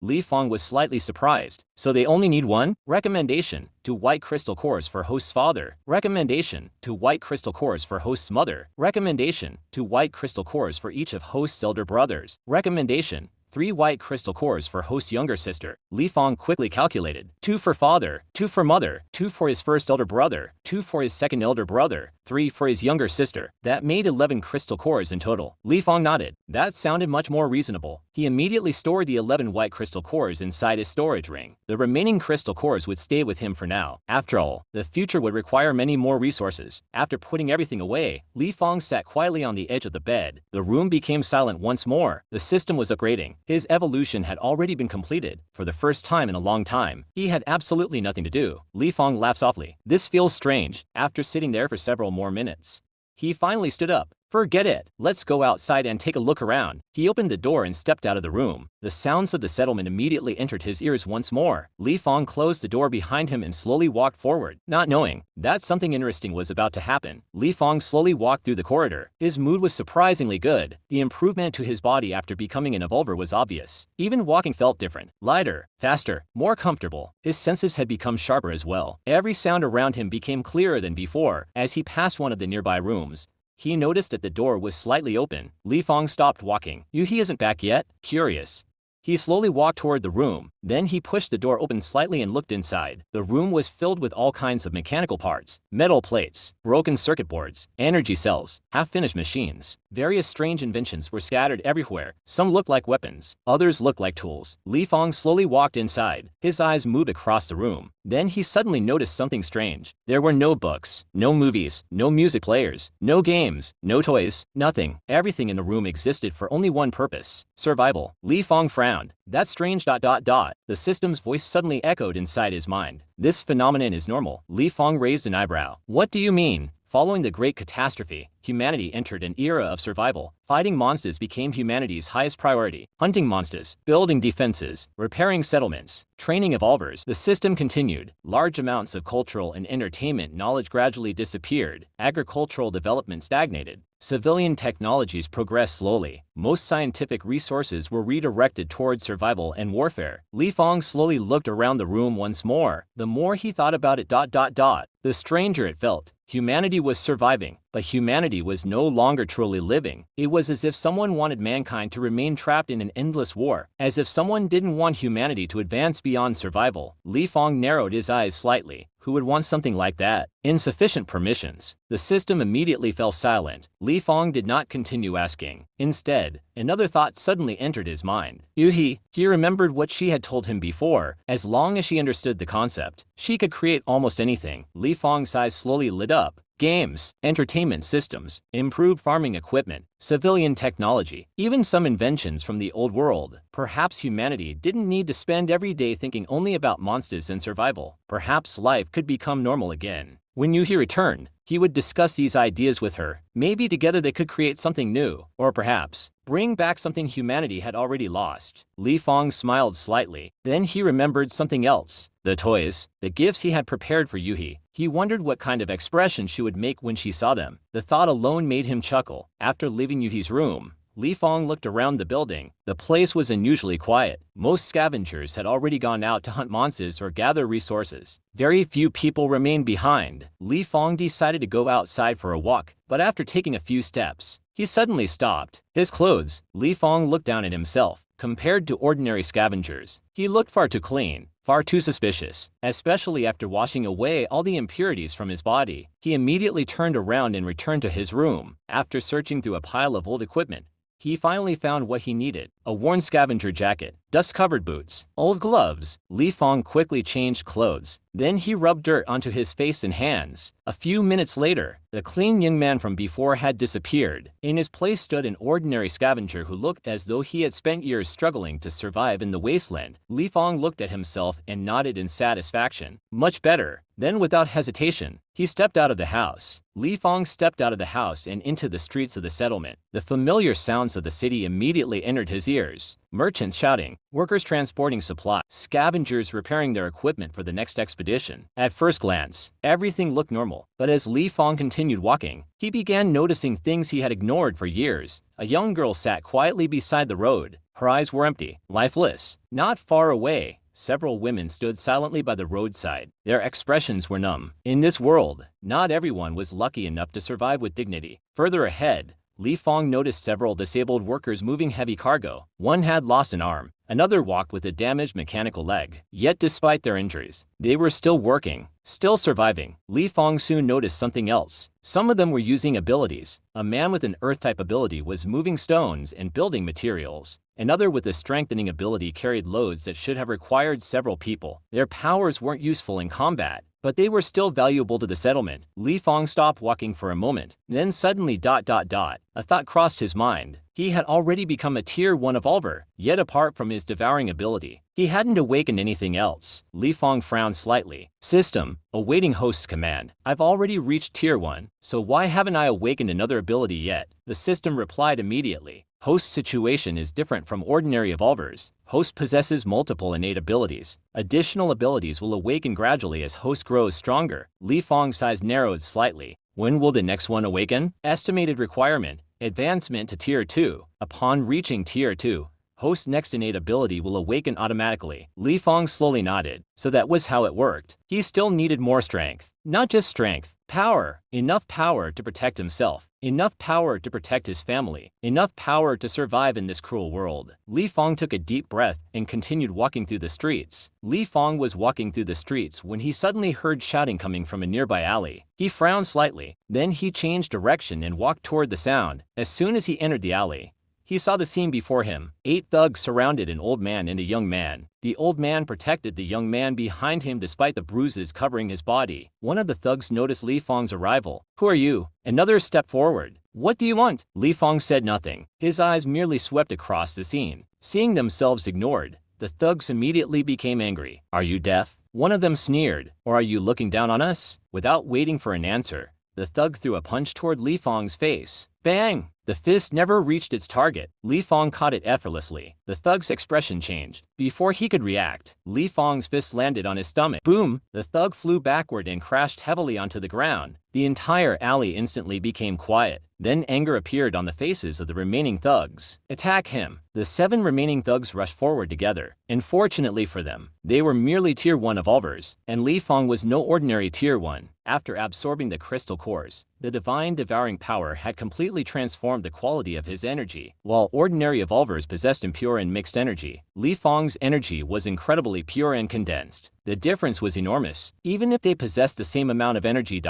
Li-Feng was slightly surprised. So they only need one? Recommendation: to white crystal cores for host's father. Recommendation: to white crystal cores for host's mother. Recommendation: to white crystal cores for each of host's elder brothers. Recommendation: 3 white crystal cores for host's younger sister. Li-Feng quickly calculated. 2 for father, 2 for mother, 2 for his first elder brother, 2 for his second elder brother, 3 for his younger sister. That made 11 crystal cores in total. Li-Feng nodded. That sounded much more reasonable. He immediately stored the 11 white crystal cores inside his storage ring. The remaining crystal cores would stay with him for now. After all, the future would require many more resources. After putting everything away, Li-Feng sat quietly on the edge of the bed. The room became silent once more. The system was upgrading. His evolution had already been completed. For the first time in a long time, he had absolutely nothing to do. Li-Feng laughed softly. This feels strange. After sitting there for several more minutes, he finally stood up. Forget it. Let's go outside and take a look around. He opened the door and stepped out of the room. The sounds of the settlement immediately entered his ears once more. Li-Feng closed the door behind him and slowly walked forward, not knowing that something interesting was about to happen. Li-Feng slowly walked through the corridor. His mood was surprisingly good. The improvement to his body after becoming an evolver was obvious. Even walking felt different, lighter, faster, more comfortable. His senses had become sharper as well. Every sound around him became clearer than before. As he passed one of the nearby rooms, he noticed that the door was slightly open. Li-Feng stopped walking. Yuhi isn't back yet? Curious. He slowly walked toward the room. Then he pushed the door open slightly and looked inside. The room was filled with all kinds of mechanical parts, metal plates, broken circuit boards, energy cells, half-finished machines. Various strange inventions were scattered everywhere. Some looked like weapons, others looked like tools. Li-Feng slowly walked inside. His eyes moved across the room. Then he suddenly noticed something strange. There were no books, no movies, no music players, no games, no toys, nothing. Everything in the room existed for only one purpose: survival. Li-Feng frowned. That's strange. The system's voice suddenly echoed inside his mind. This phenomenon is normal. Li-Feng raised an eyebrow. What do you mean? Following the Great Catastrophe, humanity entered an era of survival. Fighting monsters became humanity's highest priority. Hunting monsters, building defenses, repairing settlements, training evolvers. The system continued. Large amounts of cultural and entertainment knowledge gradually disappeared. Agricultural development stagnated. Civilian technologies progressed slowly. Most scientific resources were redirected toward survival and warfare. Li-Feng slowly looked around the room once more. The more he thought about it, the stranger it felt. Humanity was surviving, but humanity was no longer truly living. It was as if someone wanted mankind to remain trapped in an endless war, as if someone didn't want humanity to advance beyond survival. Li-Feng narrowed his eyes slightly. Who would want something like that? Insufficient permissions. The system immediately fell silent. Li-Feng did not continue asking. Instead, another thought suddenly entered his mind. Yuhi. He remembered what she had told him before. As long as she understood the concept, she could create almost anything. Li-Feng's eyes slowly lit up. Games, entertainment systems, improved farming equipment, civilian technology, even some inventions from the old world. Perhaps humanity didn't need to spend every day thinking only about monsters and survival. Perhaps life could become normal again. When Yuhi returned, he would discuss these ideas with her. Maybe together they could create something new, or perhaps bring back something humanity had already lost. Li-Feng smiled slightly. Then he remembered something else. The toys, the gifts he had prepared for Yuhi. He wondered what kind of expression she would make when she saw them. The thought alone made him chuckle. After leaving Yuhi's room, Li-Feng looked around the building. The place was unusually quiet. Most scavengers had already gone out to hunt monsters or gather resources. Very few people remained behind. Li-Feng decided to go outside for a walk, but after taking a few steps, he suddenly stopped. His clothes. Li-Feng looked down at himself. Compared to ordinary scavengers, he looked far too clean, far too suspicious, especially after washing away all the impurities from his body. He immediately turned around and returned to his room. After searching through a pile of old equipment, he finally found what he needed: a worn scavenger jacket, dust-covered boots, old gloves. Li-Feng quickly changed clothes. Then he rubbed dirt onto his face and hands. A few minutes later, the clean young man from before had disappeared. In his place stood an ordinary scavenger who looked as though he had spent years struggling to survive in the wasteland. Li-Feng looked at himself and nodded in satisfaction. Much better. Then, without hesitation, he stepped out of the house. Li-Feng stepped out of the house and into the streets of the settlement. The familiar sounds of the city immediately entered his ears. Merchants shouting, workers transporting supplies, scavengers repairing their equipment for the next expedition. At first glance, everything looked normal, but as Li-Feng continued walking, he began noticing things he had ignored for years. A young girl sat quietly beside the road. Her eyes were empty, lifeless. Not far away, several women stood silently by the roadside. Their expressions were numb. In this world, not everyone was lucky enough to survive with dignity. Further ahead, Li-Feng noticed several disabled workers moving heavy cargo. One had lost an arm, another walked with a damaged mechanical leg. Yet despite their injuries, they were still working, still surviving. Li-Feng soon noticed something else. Some of them were using abilities. A man with an earth-type ability was moving stones and building materials. Another with a strengthening ability carried loads that should have required several people. Their powers weren't useful in combat, but they were still valuable to the settlement. Li-Feng stopped walking for a moment. Then suddenly a thought crossed his mind. He had already become a Tier 1 evolver, yet apart from his devouring ability, he hadn't awakened anything else. Li-Feng frowned slightly. System, awaiting host's command. I've already reached Tier 1, so why haven't I awakened another ability yet? The system replied immediately. Host's situation is different from ordinary evolvers. Host possesses multiple innate abilities. Additional abilities will awaken gradually as host grows stronger. Li-Feng's eyes narrowed slightly. When will the next one awaken? Estimated requirement, advancement to Tier 2. Upon reaching Tier 2, host's next innate ability will awaken automatically. Li-Feng slowly nodded. So that was how it worked. He still needed more strength. Not just strength, power. Enough power to protect himself. Enough power to protect his family. Enough power to survive in this cruel world. Li-Feng took a deep breath and continued walking through the streets. Li-Feng was walking through the streets when he suddenly heard shouting coming from a nearby alley. He frowned slightly. Then he changed direction and walked toward the sound. As soon as he entered the alley, he saw the scene before him. 8 thugs surrounded an old man and a young man. The old man protected the young man behind him despite the bruises covering his body. One of the thugs noticed Li-Feng's arrival. Who are you? Another stepped forward. What do you want? Li-Feng said nothing. His eyes merely swept across the scene. Seeing themselves ignored, the thugs immediately became angry. Are you deaf? One of them sneered. Or are you looking down on us? Without waiting for an answer, the thug threw a punch toward Li-Feng's face. Bang! The fist never reached its target. Li-Feng caught it effortlessly. The thug's expression changed. Before he could react, Li-Feng's fist landed on his stomach. Boom! The thug flew backward and crashed heavily onto the ground. The entire alley instantly became quiet. Then anger appeared on the faces of the remaining thugs. Attack him! The 7 remaining thugs rushed forward together. Unfortunately for them, they were merely Tier 1 evolvers, and Li-Feng was no ordinary Tier 1. After absorbing the crystal cores, the divine devouring power had completely transformed the quality of his energy. While ordinary evolvers possessed impure and mixed energy, Li-Feng's energy was incredibly pure and condensed. The difference was enormous. Even if they possessed the same amount of energy.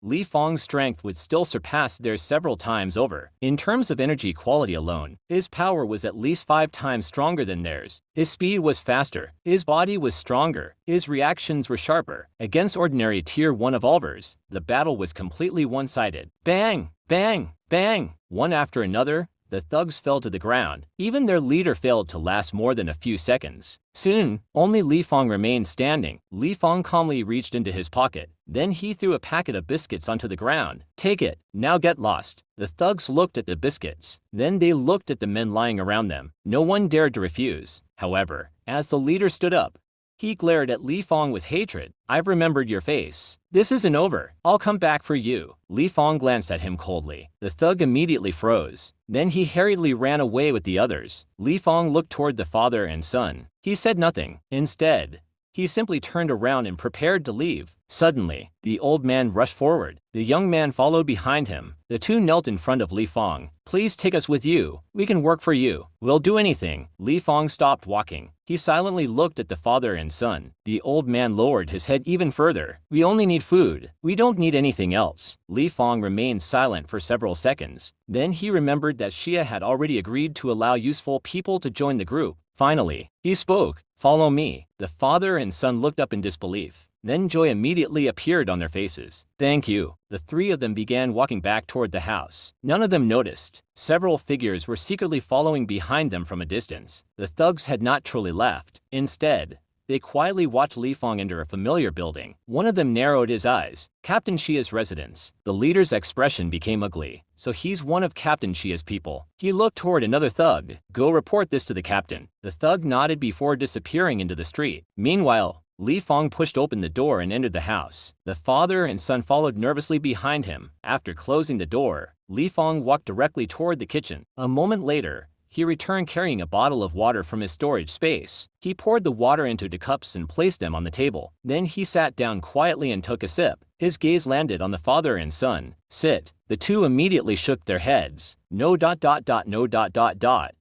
Li-Feng's strength would still surpass theirs several times over. In terms of energy quality alone, his power was at least 5 times stronger than theirs. His speed was faster. His body was stronger. His reactions were sharper. Against ordinary Tier 1 evolvers, the battle was completely one-sided. Bang! Bang! Bang! One after another, the thugs fell to the ground. Even their leader failed to last more than a few seconds. Soon, only Li-Feng remained standing. Li-Feng calmly reached into his pocket. Then he threw a packet of biscuits onto the ground. Take it. Now get lost. The thugs looked at the biscuits. Then they looked at the men lying around them. No one dared to refuse. However, as the leader stood up, he glared at Li-Feng with hatred. I've remembered your face. This isn't over. I'll come back for you. Li-Feng glanced at him coldly. The thug immediately froze. Then he hurriedly ran away with the others. Li-Feng looked toward the father and son. He said nothing. Instead, he simply turned around and prepared to leave. Suddenly, the old man rushed forward. The young man followed behind him. The two knelt in front of Li-Feng. Please take us with you. We can work for you. We'll do anything. Li-Feng stopped walking. He silently looked at the father and son. The old man lowered his head even further. We only need food. We don't need anything else. Li-Feng remained silent for several seconds. Then he remembered that Xia had already agreed to allow useful people to join the group. Finally, he spoke. Follow me. The father and son looked up in disbelief. Then joy immediately appeared on their faces. Thank you. The 3 of them began walking back toward the house. None of them noticed. Several figures were secretly following behind them from a distance. The thugs had not truly left. Instead, they quietly watched Li-Feng enter a familiar building. One of them narrowed his eyes. Captain Xia's residence. The leader's expression became ugly. So he's one of Captain Xia's people. He looked toward another thug. Go report this to the captain. The thug nodded before disappearing into the street. Meanwhile, Li-Feng pushed open the door and entered the house. The father and son followed nervously behind him. After closing the door, Li-Feng walked directly toward the kitchen. A moment later, He returned carrying a bottle of water from his storage space. He poured the water into 2 cups and placed them on the table. Then he sat down quietly and took a sip. His gaze landed on the father and son. Sit. The two immediately shook their heads. No.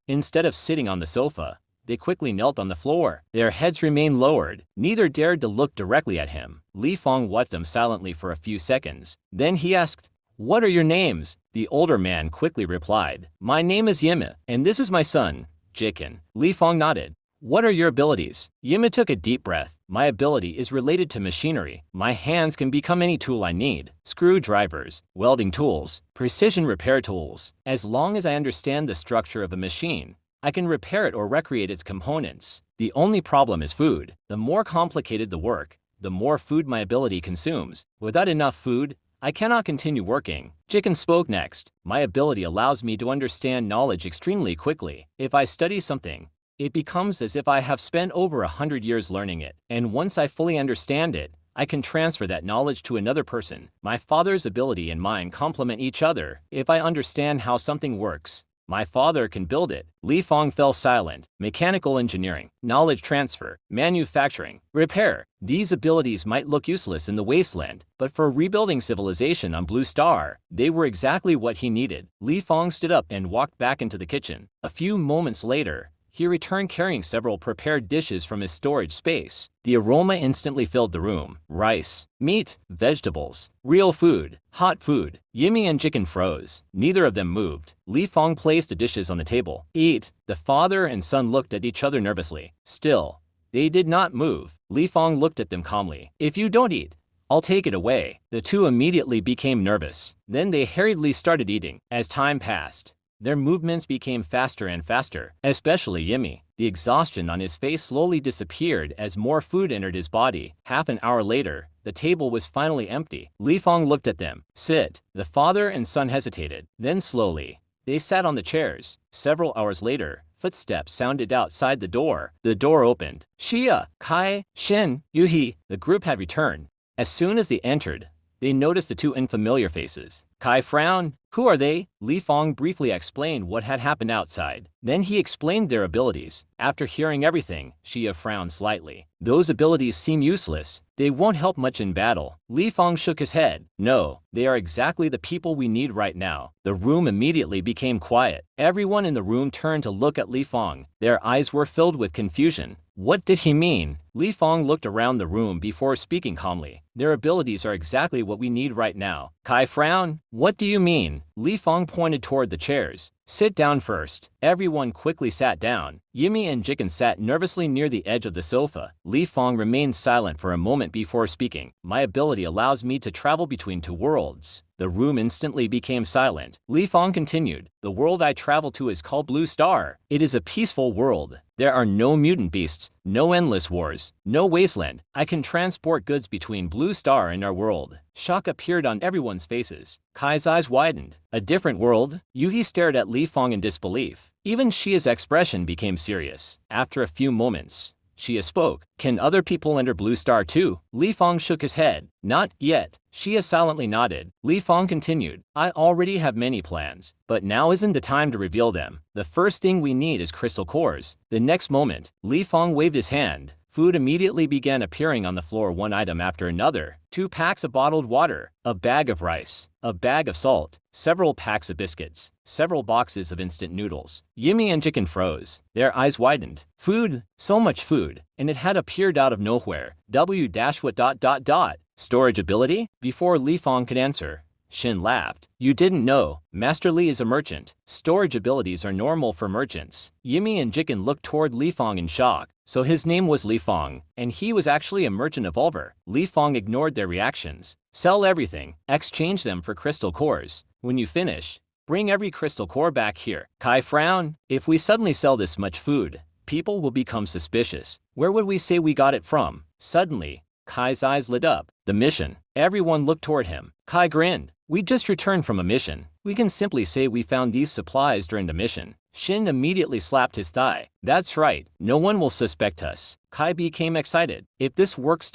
Instead of sitting on the sofa, they quickly knelt on the floor. Their heads remained lowered. Neither dared to look directly at him. Li-Feng watched them silently for a few seconds. Then he asked, "What are your names?" The older man quickly replied, "My name is Yime, and this is my son, Jikin." Li-Feng nodded. "What are your abilities?" Yime took a deep breath. "My ability is related to machinery. My hands can become any tool I need. Screwdrivers, welding tools, precision repair tools. As long as I understand the structure of a machine, I can repair it or recreate its components. The only problem is food. The more complicated the work, the more food my ability consumes. Without enough food, I cannot continue working." Jikin spoke next. "My ability allows me to understand knowledge extremely quickly. If I study something, it becomes as if I have spent over 100 years learning it. And once I fully understand it, I can transfer that knowledge to another person. My father's ability and mine complement each other. If I understand how something works, my father can build it." Li-Feng fell silent. Mechanical engineering, knowledge transfer, manufacturing, repair. These abilities might look useless in the Wasteland, but for rebuilding civilization on Blue Star, they were exactly what he needed. Li-Feng stood up and walked back into the kitchen. A few moments later, he returned carrying several prepared dishes from his storage space. The aroma instantly filled the room. Rice, meat, vegetables, real food, hot food. Yime and Jikin froze. Neither of them moved. Li-Feng placed the dishes on the table. "Eat." The father and son looked at each other nervously. Still, they did not move. Li-Feng looked at them calmly. "If you don't eat, I'll take it away." The two immediately became nervous. Then they hurriedly started eating. As time passed, their movements became faster and faster, especially Yime. The exhaustion on his face slowly disappeared as more food entered his body. Half an hour later, the table was finally empty. Li-Feng looked at them. "Sit." The father and son hesitated. Then slowly, they sat on the chairs. Several hours later, footsteps sounded outside the door. The door opened. Xia, Kai, Shin, Yuhi, the group had returned. As soon as they entered, they noticed the two unfamiliar faces. Kai frowned. "Who are they?" Li-Feng briefly explained what had happened outside. Then he explained their abilities. After hearing everything, Xia frowned slightly. "Those abilities seem useless. They won't help much in battle." Li-Feng shook his head. "No, they are exactly the people we need right now." The room immediately became quiet. Everyone in the room turned to look at Li-Feng. Their eyes were filled with confusion. What did he mean? Li-Feng looked around the room before speaking calmly. "Their abilities are exactly what we need right now." Kai frowned. "What do you mean?" Li-Feng pointed toward the chairs. "Sit down first." Everyone quickly sat down. Yime and Jikin sat nervously near the edge of the sofa. Li-Feng remained silent for a moment before speaking. "My ability allows me to travel between two worlds." The room instantly became silent. Li-Feng continued, "The world I travel to is called Blue Star. It is a peaceful world. There are no mutant beasts, no endless wars, no wasteland. I can transport goods between Blue Star and our world." Shock appeared on everyone's faces. Kai's eyes widened. "A different world?" Yuhi stared at Li-Feng in disbelief. Even Xia's expression became serious. After a few moments, Xia spoke. "Can other people enter Blue Star too?" Li-Feng shook his head. "Not yet." Xia silently nodded. Li-Feng continued, "I already have many plans, but now isn't the time to reveal them. The first thing we need is crystal cores." The next moment, Li-Feng waved his hand. Food immediately began appearing on the floor, one item after another. 2 packs of bottled water, a bag of rice, a bag of salt, several packs of biscuits, several boxes of instant noodles. Yime and Jikin froze. Their eyes widened. Food, so much food, and it had appeared out of nowhere. What. Storage ability? Before Li-Feng could answer, Shin laughed. "You didn't know. Master Li is a merchant. Storage abilities are normal for merchants." Yime and Jikin looked toward Li-Feng in shock. So his name was Li-Feng, and he was actually a merchant evolver. Li-Feng ignored their reactions. "Sell everything. Exchange them for crystal cores. When you finish, bring every crystal core back here." Kai frowned. "If we suddenly sell this much food, people will become suspicious. Where would we say we got it from?" Suddenly, Kai's eyes lit up. "The mission." Everyone looked toward him. Kai grinned. "We just returned from a mission. We can simply say we found these supplies during the mission." Shin immediately slapped his thigh. "That's right. No one will suspect us." Kai became excited. "If this works,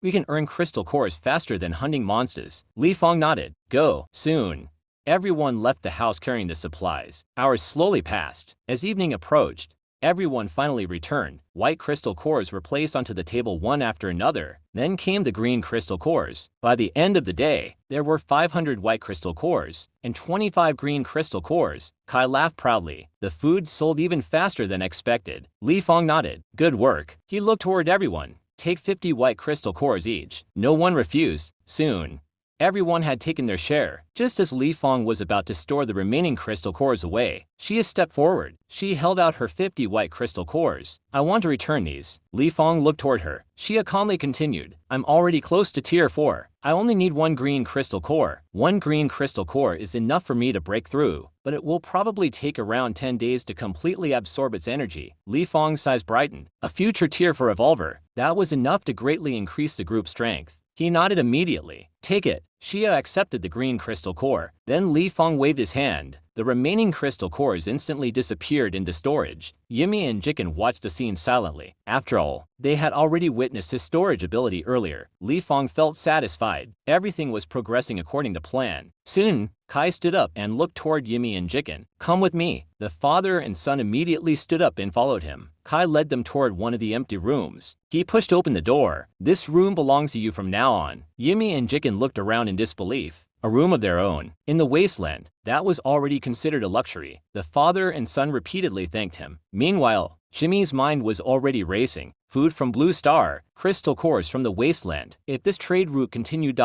we can earn crystal cores faster than hunting monsters." Li-Feng nodded. "Go. Soon, Everyone left the house carrying the supplies. Hours slowly passed. As evening approached, everyone finally returned. White crystal cores were placed onto the table one after another. Then came the green crystal cores. By the end of the day, there were 500 white crystal cores and 25 green crystal cores. Kai laughed proudly. The food sold even faster than expected. Li-Feng nodded. Good work. He looked toward everyone. Take 50 white crystal cores each. No one refused. Soon, everyone had taken their share. Just as Li-Feng was about to store the remaining crystal cores away, Xia stepped forward. She held out her 50 white crystal cores. I want to return these. Li-Feng looked toward her. Xia calmly continued. I'm already close to tier 4. I only need one green crystal core. One green crystal core is enough for me to break through, but it will probably take around 10 days to completely absorb its energy. Li-Feng's eyes brightened. A future tier for Evolver. That was enough to greatly increase the group's strength. He nodded immediately. Take it. Xia accepted the green crystal core. Then Li-Feng waved his hand. The remaining crystal cores instantly disappeared into storage. Yimi and Jiken watched the scene silently. After all, they had already witnessed his storage ability earlier. Li-Feng felt satisfied. Everything was progressing according to plan. Soon, Kai stood up and looked toward Yimi and Jiken. Come with me. The father and son immediately stood up and followed him. Kai led them toward one of the empty rooms. He pushed open the door. This room belongs to you from now on. Yimi and Jiken looked around in disbelief. A room of their own. In the Wasteland, that was already considered a luxury. The father and son repeatedly thanked him. Meanwhile, Jimmy's mind was already racing. Food from Blue Star, crystal cores from the Wasteland. If this trade route continued,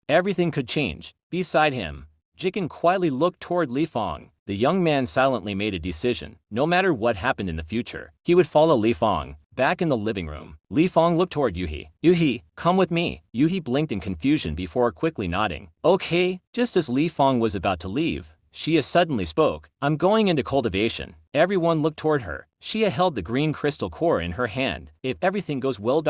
everything could change. Beside him, Jiken quietly looked toward Li-Feng. The young man silently made a decision. No matter what happened in the future, he would follow Li-Feng. Back in the living room, Li-Feng looked toward Yuhi. Yuhi, come with me. Yuhi blinked in confusion before quickly nodding. Okay. Just as Li-Feng was about to leave, Xia suddenly spoke. I'm going into cultivation. Everyone looked toward her. Xia held the green crystal core in her hand. If everything goes well,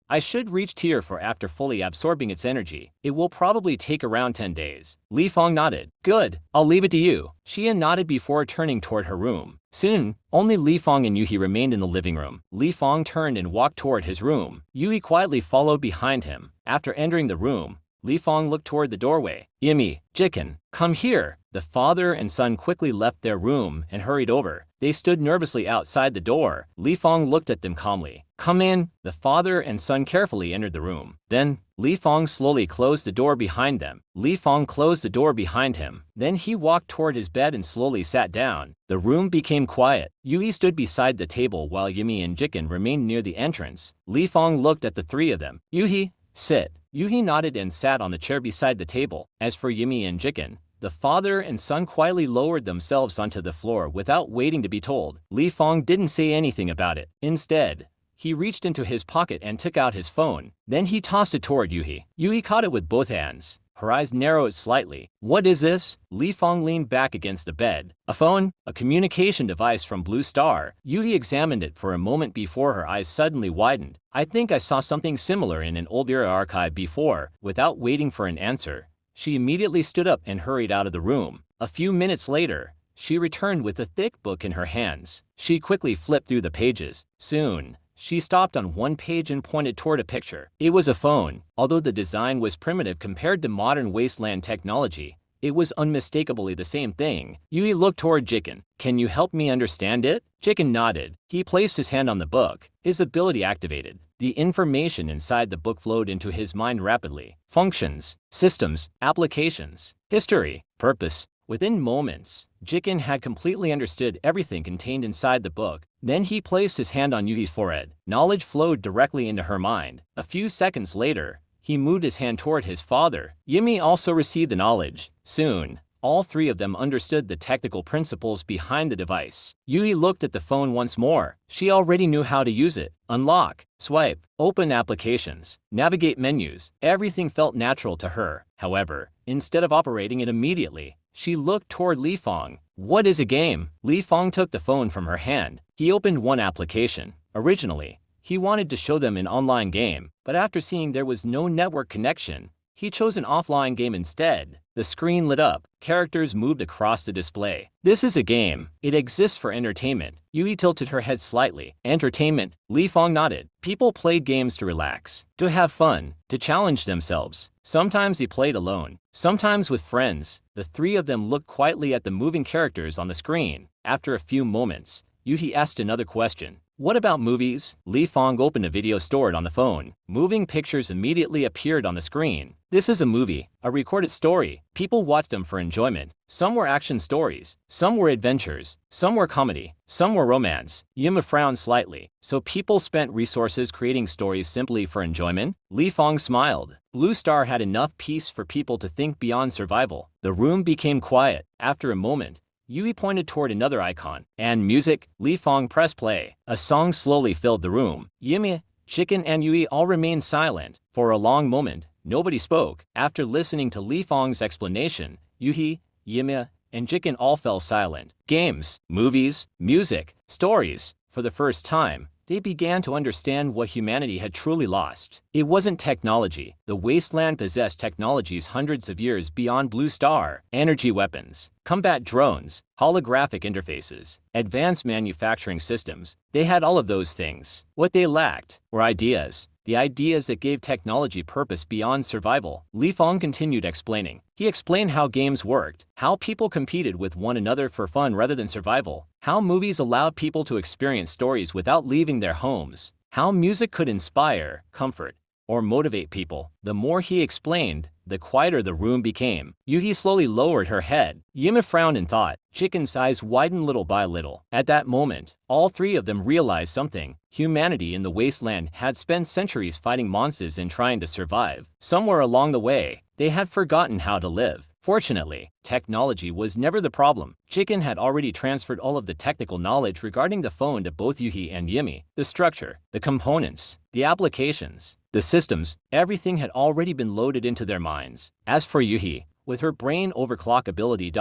I should reach tier 4 after fully absorbing its energy. It will probably take around 10 days. Li-Feng nodded. Good. I'll leave it to you. Xia nodded before turning toward her room. Soon, only Li-Feng and Yuhi remained in the living room. Li-Feng turned and walked toward his room. Yuhi quietly followed behind him. After entering the room, Li-Feng looked toward the doorway. Yimi, Jiken, come here. The father and son quickly left their room and hurried over. They stood nervously outside the door. Li-Feng looked at them calmly. Come in. The father and son carefully entered the room. Then, Li-Feng slowly closed the door behind them. Li-Feng closed the door behind him. Then he walked toward his bed and slowly sat down. The room became quiet. Yui stood beside the table while Yimi and Jiken remained near the entrance. Li-Feng looked at the three of them. Yuhi, sit. Yuhi nodded and sat on the chair beside the table. As for Yimi and Jiken, the father and son quietly lowered themselves onto the floor without waiting to be told. Li-Feng didn't say anything about it. Instead, he reached into his pocket and took out his phone. Then he tossed it toward Yuhi. Yuhi caught it with both hands. Her eyes narrowed slightly. What is this? Li-Feng leaned back against the bed. A phone? A communication device from Blue Star. Yuhi examined it for a moment before her eyes suddenly widened. I think I saw something similar in an old era archive before. Without waiting for an answer, she immediately stood up and hurried out of the room. A few minutes later, she returned with a thick book in her hands. She quickly flipped through the pages. Soon, she stopped on one page and pointed toward a picture. It was a phone. Although the design was primitive compared to modern Wasteland technology, it was unmistakably the same thing. Yui looked toward Jiken. Can you help me understand it? Jiken nodded. He placed his hand on the book. His ability activated. The information inside the book flowed into his mind rapidly. Functions, systems, applications, history, purpose. Within moments, Jiken had completely understood everything contained inside the book. Then he placed his hand on Yuhi's forehead. Knowledge flowed directly into her mind. A few seconds later, he moved his hand toward his father. Yimi also received the knowledge. Soon, all three of them understood the technical principles behind the device. Yui looked at the phone once more. She already knew how to use it. Unlock, swipe, open applications, navigate menus. Everything felt natural to her. However, instead of operating it immediately, she looked toward Li-Feng. What is a game? Li-Feng took the phone from her hand. He opened one application. Originally, he wanted to show them an online game, but after seeing there was no network connection, he chose an offline game instead. The screen lit up. Characters moved across the display. This is a game. It exists for entertainment. Yui tilted her head slightly. Entertainment? Li-Feng nodded. People played games to relax, to have fun, to challenge themselves. Sometimes they played alone, sometimes with friends. The three of them looked quietly at the moving characters on the screen. After a few moments, Yui asked another question. What about movies? Li-Feng opened a video stored on the phone. Moving pictures immediately appeared on the screen. This is a movie, a recorded story. People watched them for enjoyment. Some were action stories, some were adventures, some were comedy, some were romance. Yuma frowned slightly. So people spent resources creating stories simply for enjoyment? Li-Feng smiled. Blue Star had enough peace for people to think beyond survival. The room became quiet. After a moment, Yui pointed toward another icon. And music? Li-Feng pressed play. A song slowly filled the room. Yumi, Chicken and Yui all remained silent. For a long moment, nobody spoke. After listening to Li-Feng's explanation, Yui, Yumi, and Chicken all fell silent. Games, movies, music, stories. For the first time, they began to understand what humanity had truly lost. It wasn't technology. The Wasteland possessed technologies hundreds of years beyond Blue Star. Energy weapons, combat drones, holographic interfaces, advanced manufacturing systems. They had all of those things. What they lacked were ideas. The ideas that gave technology purpose beyond survival. Li-Feng continued explaining. He explained how games worked, how people competed with one another for fun rather than survival, how movies allowed people to experience stories without leaving their homes, how music could inspire, comfort, or motivate people. The more he explained, the quieter the room became. Yui slowly lowered her head. Yuma frowned in thought. Chicken's eyes widened little by little. At that moment, all three of them realized something. Humanity in the Wasteland had spent centuries fighting monsters and trying to survive. Somewhere along the way, they had forgotten how to live. Fortunately, technology was never the problem. Chicken had already transferred all of the technical knowledge regarding the phone to both Yui and Yumi. The structure, the components, the applications, the systems, everything had already been loaded into their minds. As for Yui, with her brain overclock ability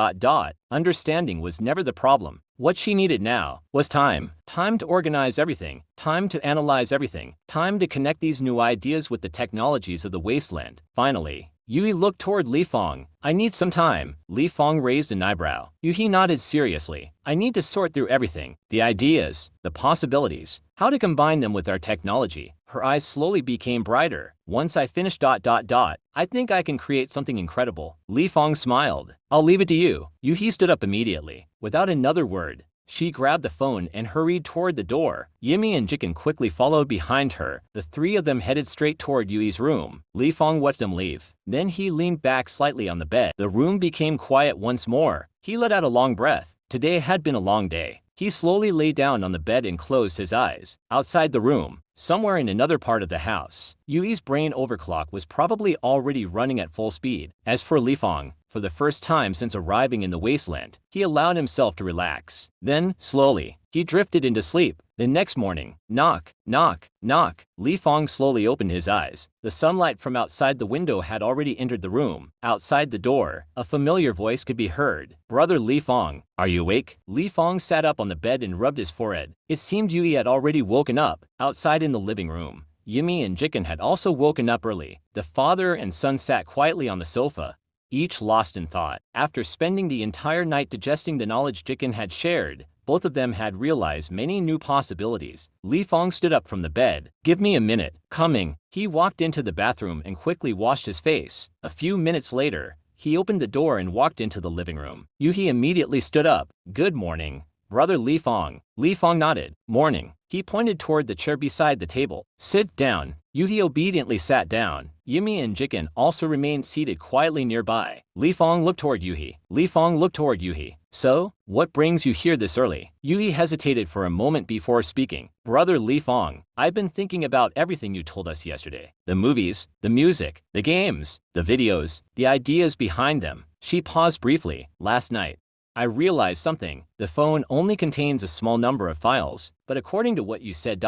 understanding was never the problem. What she needed now was time. Time to organize everything, time to analyze everything, time to connect these new ideas with the technologies of the Wasteland. Finally, Yui looked toward Li-Feng. I need some time. Li-Feng raised an eyebrow. Yui nodded seriously. I need to sort through everything. The ideas, the possibilities, how to combine them with our technology. Her eyes slowly became brighter. Once I finish I think I can create something incredible. Li-Feng smiled. I'll leave it to you. Yui stood up immediately. Without another word, she grabbed the phone and hurried toward the door. Yumi and Chicken quickly followed behind her. The three of them headed straight toward Yui's room. Li-Feng watched them leave. Then he leaned back slightly on the bed. The room became quiet once more. He let out a long breath. Today had been a long day. He slowly lay down on the bed and closed his eyes. Outside the room, somewhere in another part of the house, Yui's brain overclock was probably already running at full speed. As for Li-Feng, for the first time since arriving in the Wasteland, he allowed himself to relax. Then, slowly, he drifted into sleep. The next morning, knock, knock, knock. Li-Feng slowly opened his eyes. The sunlight from outside the window had already entered the room. Outside the door, a familiar voice could be heard. Brother Li-Feng, are you awake? Li-Feng sat up on the bed and rubbed his forehead. It seemed Yui had already woken up. Outside in the living room, Yumi and Chicken had also woken up early. The father and son sat quietly on the sofa, each lost in thought. After spending the entire night digesting the knowledge Chicken had shared, both of them had realized many new possibilities. Li-Feng stood up from the bed. Give me a minute. Coming. He walked into the bathroom and quickly washed his face. A few minutes later, he opened the door and walked into the living room. Yui immediately stood up. Good morning, Brother Li-Feng. Li-Feng nodded. Morning. He pointed toward the chair beside the table. Sit down. Yui obediently sat down. Yumi and Chicken also remained seated quietly nearby. Li-Feng looked toward Yui. Li-Feng looked toward Yui. So, what brings you here this early? Yui hesitated for a moment before speaking. Brother Li-Feng, I've been thinking about everything you told us yesterday. The movies, the music, the games, the videos, the ideas behind them. She paused briefly. Last night, I realized something. The phone only contains a small number of files, but according to what you said,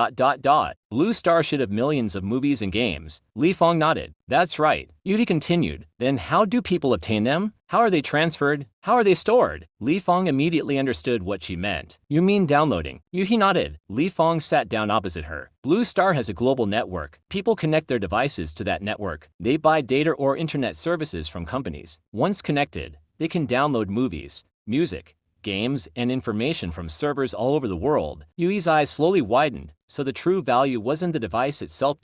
Blue Star should have millions of movies and games. Li-Feng nodded. That's right. Yuhi continued. Then how do people obtain them? How are they transferred? How are they stored? Li-Feng immediately understood what she meant. You mean downloading? Yuhi nodded. Li-Feng sat down opposite her. Blue Star has a global network. People connect their devices to that network. They buy data or internet services from companies. Once connected, they can download movies, music, games, and information from servers all over the world. Yui's eyes slowly widened, so the true value wasn't the device itself.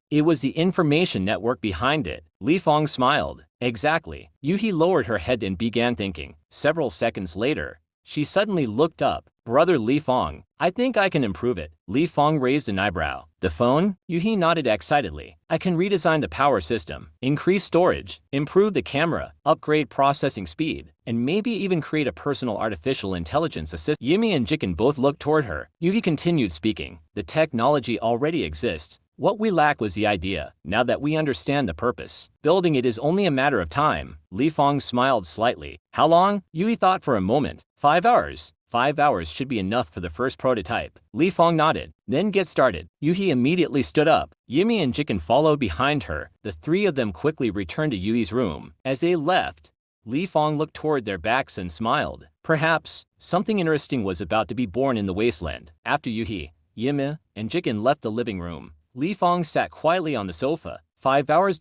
It was the information network behind it. Li-Feng smiled. Exactly. Yuhi lowered her head and began thinking. Several seconds later, she suddenly looked up. Brother Li-Feng, I think I can improve it. Li-Feng raised an eyebrow. The phone? Yuhi nodded excitedly. I can redesign the power system, increase storage, improve the camera, upgrade processing speed, and maybe even create a personal artificial intelligence assistant. Yimi and Jiken both looked toward her. Yuhi continued speaking. The technology already exists. What we lack was the idea. Now that we understand the purpose, building it is only a matter of time. Li-Feng smiled slightly. How long? Yuhi thought for a moment. 5 hours. 5 hours should be enough for the first prototype. Li-Feng nodded. Then get started. Yuhi immediately stood up. Yimi and Jiken followed behind her. The three of them quickly returned to Yui's room. As they left, Li-Feng looked toward their backs and smiled. Perhaps something interesting was about to be born in the Wasteland. After Yuhi, Yimi, and Jiken left the living room, Li-Feng sat quietly on the sofa. 5 hours.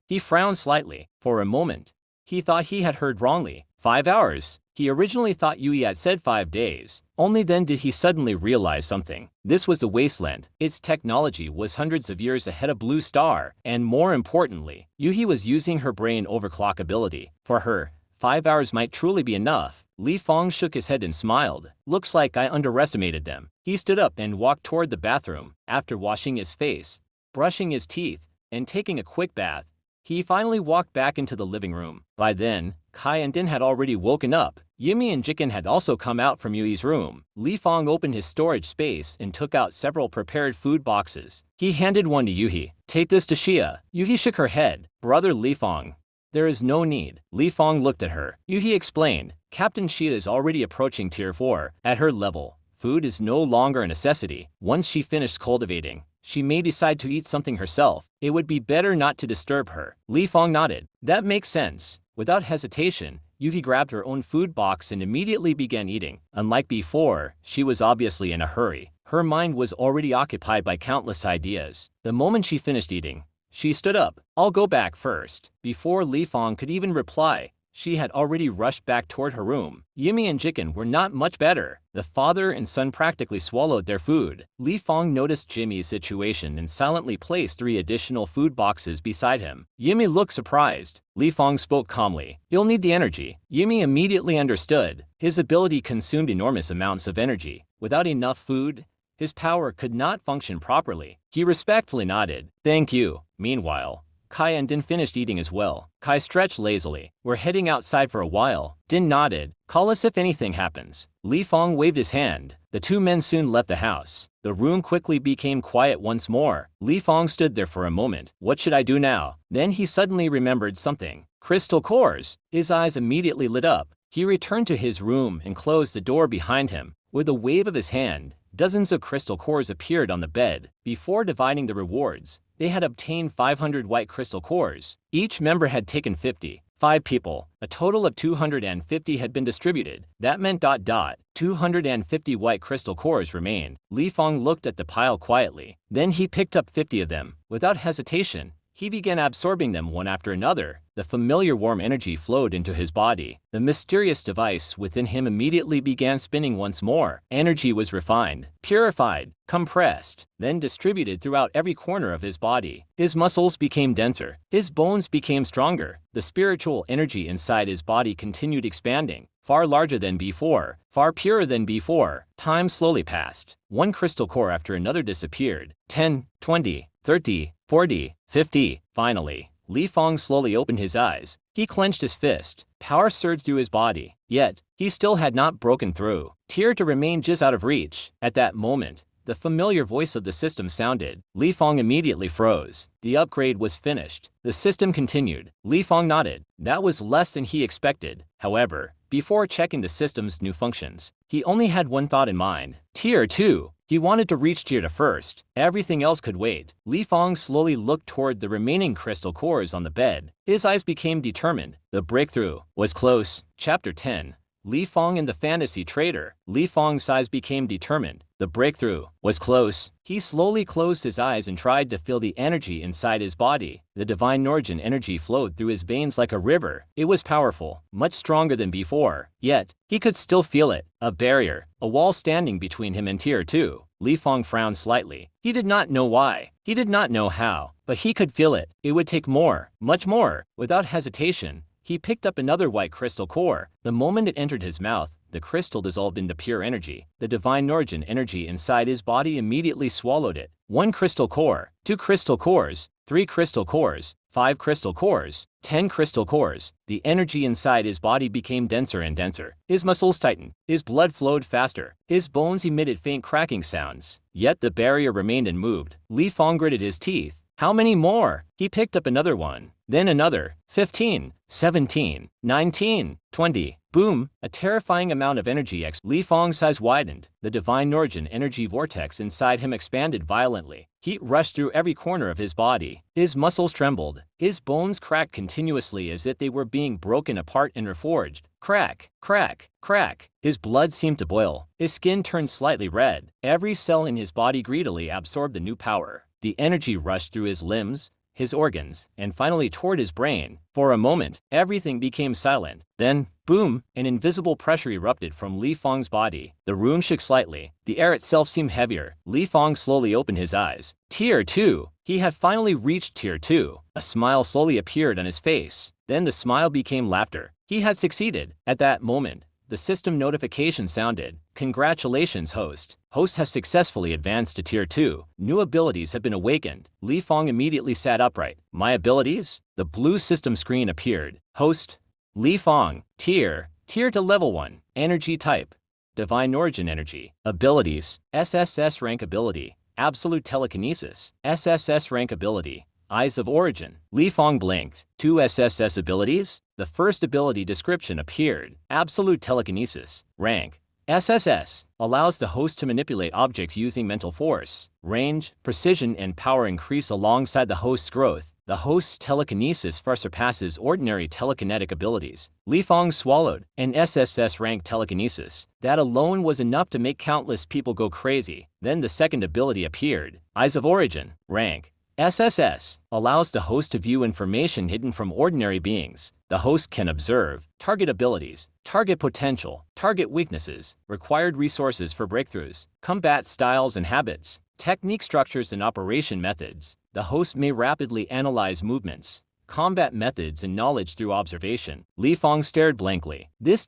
He frowned slightly. For a moment, he thought he had heard wrongly. 5 hours. He originally thought Yui had said 5 days. Only then did he suddenly realize something. This was the Wasteland. Its technology was hundreds of years ahead of Blue Star, and more importantly, Yui was using her brain overclock ability. For her, 5 hours might truly be enough. Li-Feng shook his head and smiled. Looks like I underestimated them. He stood up and walked toward the bathroom. After washing his face, brushing his teeth, and taking a quick bath, he finally walked back into the living room. By then, Kai and Din had already woken up. Yimi and Jiken had also come out from Yui's room. Li-Feng opened his storage space and took out several prepared food boxes. He handed one to Yuhi. Take this to Xia. Yuhi shook her head. Brother Li-Feng, there is no need. Li-Feng looked at her. Yuhi explained. Captain Xia is already approaching Tier 4. At her level, food is no longer a necessity. Once she finished cultivating, she may decide to eat something herself. It would be better not to disturb her. Li-Feng nodded. That makes sense. Without hesitation, Yuhi grabbed her own food box and immediately began eating. Unlike before, she was obviously in a hurry. Her mind was already occupied by countless ideas. The moment she finished eating, she stood up. I'll go back first. Before Li-Feng could even reply, she had already rushed back toward her room. Yimi and Jiken were not much better. The father and son practically swallowed their food. Li-Feng noticed Jimmy's situation and silently placed 3 additional food boxes beside him. Yimi looked surprised. Li-Feng spoke calmly. You'll need the energy. Yimi immediately understood. His ability consumed enormous amounts of energy. Without enough food, his power could not function properly. He respectfully nodded. Thank you. Meanwhile, Kai and Din finished eating as well. Kai stretched lazily. We're heading outside for a while. Din nodded. Call us if anything happens. Li-Feng waved his hand. The 2 men soon left the house. The room quickly became quiet once more. Li-Feng stood there for a moment. What should I do now? Then he suddenly remembered something. Crystal cores. His eyes immediately lit up. He returned to his room and closed the door behind him. With a wave of his hand, dozens of crystal cores appeared on the bed. Before dividing the rewards, they had obtained 500 white crystal cores. Each member had taken 50. 5 people. A total of 250 had been distributed. That meant 250 white crystal cores remained. Li-Feng looked at the pile quietly. Then he picked up 50 of them. Without hesitation, he began absorbing them one after another. The familiar warm energy flowed into his body. The mysterious device within him immediately began spinning once more. Energy was refined, purified, compressed, then distributed throughout every corner of his body. His muscles became denser. His bones became stronger. The spiritual energy inside his body continued expanding. Far larger than before, far purer than before. Time slowly passed. One crystal core after another disappeared. 10, 20, 30, 40, 50. Finally, Li-Feng slowly opened his eyes. He clenched his fist. Power surged through his body. Yet, he still had not broken through. Tier to remain just out of reach. At that moment, the familiar voice of the system sounded. Li-Feng immediately froze. The upgrade was finished. The system continued. Li-Feng nodded. That was less than he expected. However, before checking the system's new functions. He only had one thought in mind: Tier 2. He wanted to reach Tier 2 first. Everything else could wait. Li-Feng slowly looked toward the remaining crystal cores on the bed. His eyes became determined. The breakthrough was close. Chapter 10. Li-Feng and the Fantasy Trader. Li-Feng's eyes became determined. The breakthrough was close. He slowly closed his eyes and tried to feel the energy inside his body. The divine origin energy flowed through his veins like a river. It was powerful, much stronger than before. Yet, he could still feel it. A barrier, a wall standing between him and Tier 2. Li-Feng frowned slightly. He did not know why. He did not know how. But he could feel it. It would take more, much more. Without hesitation, he picked up another white crystal core. The moment it entered his mouth, the crystal dissolved into pure energy. The divine origin energy inside his body immediately swallowed it. 1 crystal core, 2 crystal cores, 3 crystal cores, 5 crystal cores, 10 crystal cores. The energy inside his body became denser and denser. His muscles tightened. His blood flowed faster. His bones emitted faint cracking sounds. Yet the barrier remained unmoved. Li-Feng gritted his teeth. How many more? He picked up another one, then another. 15, 17, 19, 20. Boom! A terrifying amount of energy. Li-Feng's eyes widened. The divine origin energy vortex inside him expanded violently. Heat rushed through every corner of his body. His muscles trembled. His bones cracked continuously as if they were being broken apart and reforged. Crack, crack, crack. His blood seemed to boil. His skin turned slightly red. Every cell in his body greedily absorbed the new power. The energy rushed through his limbs, his organs, and finally toward his brain. For a moment, everything became silent. Then, boom, an invisible pressure erupted from Li-Feng's body. The room shook slightly. The air itself seemed heavier. Li-Feng slowly opened his eyes. Tier 2. He had finally reached Tier 2. A smile slowly appeared on his face. Then the smile became laughter. He had succeeded. At that moment, the system notification sounded. Congratulations, host. Host has successfully advanced to Tier 2. New abilities have been awakened. Li-Feng immediately sat upright. My abilities? The blue system screen appeared. Host. Li-Feng. Tier to level 1. Energy type. Divine origin energy. Abilities. SSS rank ability. Absolute telekinesis. SSS rank ability. Eyes of origin. Li-Feng blinked. 2 SSS abilities. The first ability description appeared. Absolute telekinesis. Rank. SSS allows the host to manipulate objects using mental force. Range, precision, and power increase alongside the host's growth. The host's telekinesis far surpasses ordinary telekinetic abilities. Li-Feng swallowed. An SSS rank telekinesis. That alone was enough to make countless people go crazy. Then the second ability appeared. Eyes of origin. Rank. SSS allows the host to view information hidden from ordinary beings. The host can observe, target abilities, target potential, target weaknesses, required resources for breakthroughs, combat styles and habits, technique structures and operation methods. The host may rapidly analyze movements, combat methods and knowledge through observation. Li-Feng stared blankly. This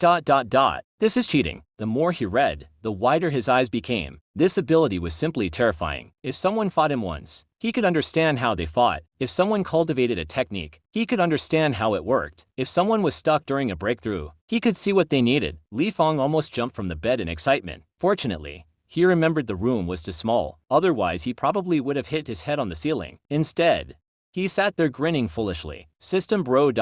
is cheating. The more he read, the wider his eyes became. This ability was simply terrifying. If someone fought him once, he could understand how they fought. If someone cultivated a technique, he could understand how it worked. If someone was stuck during a breakthrough, he could see what they needed. Li-Feng almost jumped from the bed in excitement. Fortunately, he remembered the room was too small. Otherwise, he probably would have hit his head on the ceiling. Instead, he sat there grinning foolishly. System bro.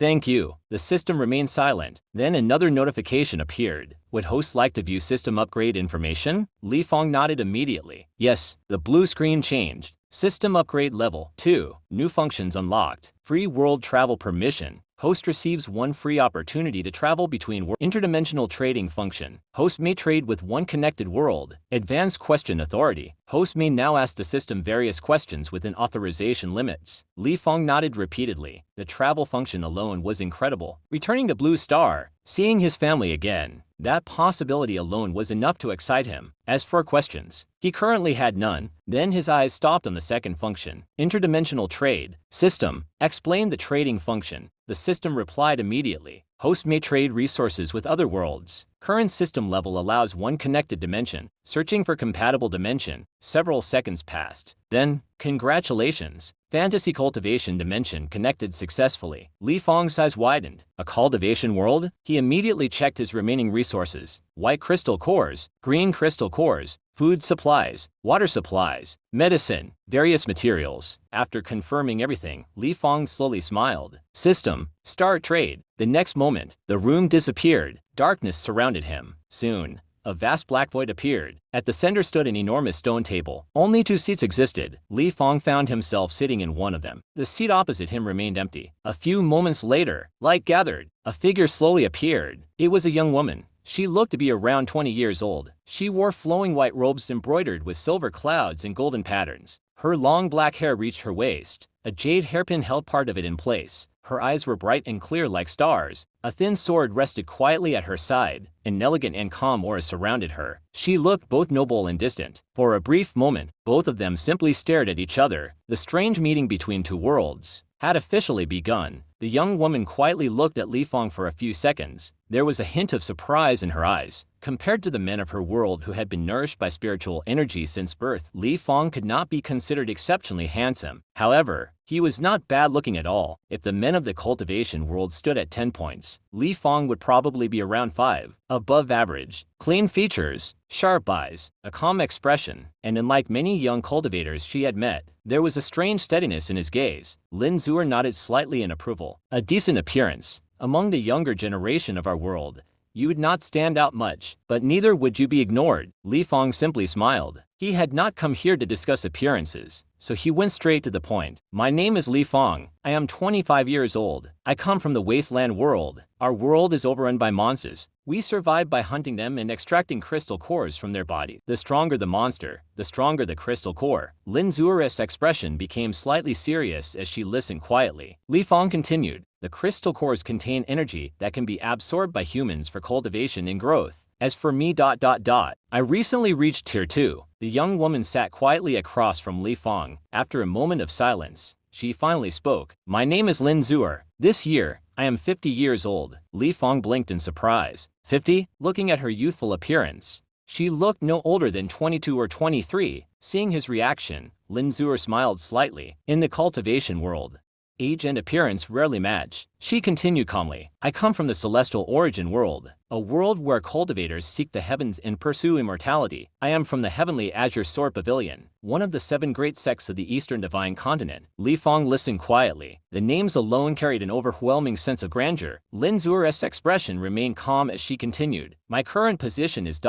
Thank you. The system remained silent. Then another notification appeared. Would hosts like to view system upgrade information? Li-Feng nodded immediately. Yes. The blue screen changed. System upgrade level 2. New functions unlocked. Free world travel permission. Host receives 1 free opportunity to travel between worlds. Interdimensional trading function. Host may trade with 1 connected world. Advanced question authority. Host may now ask the system various questions within authorization limits. Li-Feng nodded repeatedly. The travel function alone was incredible. Returning to Blue Star, seeing his family again. That possibility alone was enough to excite him. As for questions, he currently had none. Then his eyes stopped on the second function. Interdimensional trade. System. Explain the trading function. The system replied immediately. Host may trade resources with other worlds. Current system level allows 1 connected dimension. Searching for compatible dimension. Several seconds passed. Then, congratulations. Fantasy cultivation dimension connected successfully. Li-Feng's eyes widened. A cultivation world? He immediately checked his remaining resources. White crystal cores, green crystal cores, food supplies, water supplies, medicine, various materials. After confirming everything, Li-Feng slowly smiled. System, start trade. The next moment, the room disappeared. Darkness surrounded him. Soon, a vast black void appeared. At the center stood an enormous stone table. Only 2 seats existed. Li-Feng found himself sitting in one of them. The seat opposite him remained empty. A few moments later, light gathered. A figure slowly appeared. It was a young woman. She looked to be around 20 years old. She wore flowing white robes embroidered with silver clouds and golden patterns. Her long black hair reached her waist. A jade hairpin held part of it in place. Her eyes were bright and clear like stars. A thin sword rested quietly at her side. An elegant and calm aura surrounded her. She looked both noble and distant. For a brief moment, both of them simply stared at each other. The strange meeting between 2 worlds had officially begun. The young woman quietly looked at Li-Feng for a few seconds. There was a hint of surprise in her eyes. Compared to the men of her world who had been nourished by spiritual energy since birth, Li-Feng could not be considered exceptionally handsome. However, he was not bad looking at all. If the men of the cultivation world stood at 10 points, Li-Feng would probably be around 5, above average. Clean features, sharp eyes, a calm expression, and unlike many young cultivators she had met, there was a strange steadiness in his gaze. Lin Zuer nodded slightly in approval. A decent appearance. Among the younger generation of our world, you would not stand out much, but neither would you be ignored. Li-Feng simply smiled. He had not come here to discuss appearances, so he went straight to the point. My name is Li-Feng. I am 25 years old. I come from the Wasteland world. Our world is overrun by monsters. We survive by hunting them and extracting crystal cores from their body. The stronger the monster, the stronger the crystal core. Lin Zuer's expression became slightly serious as she listened quietly. Li-Feng continued. The crystal cores contain energy that can be absorbed by humans for cultivation and growth. As for me, I recently reached Tier 2. The young woman sat quietly across from Li-Feng. After a moment of silence, she finally spoke. My name is Lin Zuer. This year, I am 50 years old. Li-Feng blinked in surprise. 50? Looking at her youthful appearance, she looked no older than 22 or 23. Seeing his reaction, Lin Zuer smiled slightly. In the cultivation world, age and appearance rarely match. She continued calmly. I come from the celestial origin world, a world where cultivators seek the heavens and pursue immortality. I am from the heavenly azure sword pavilion, one of the 7 great sects of the eastern divine continent. Li-Feng listened quietly. The names alone carried an overwhelming sense of grandeur. Lin Zuer's expression remained calm as she continued. My current position is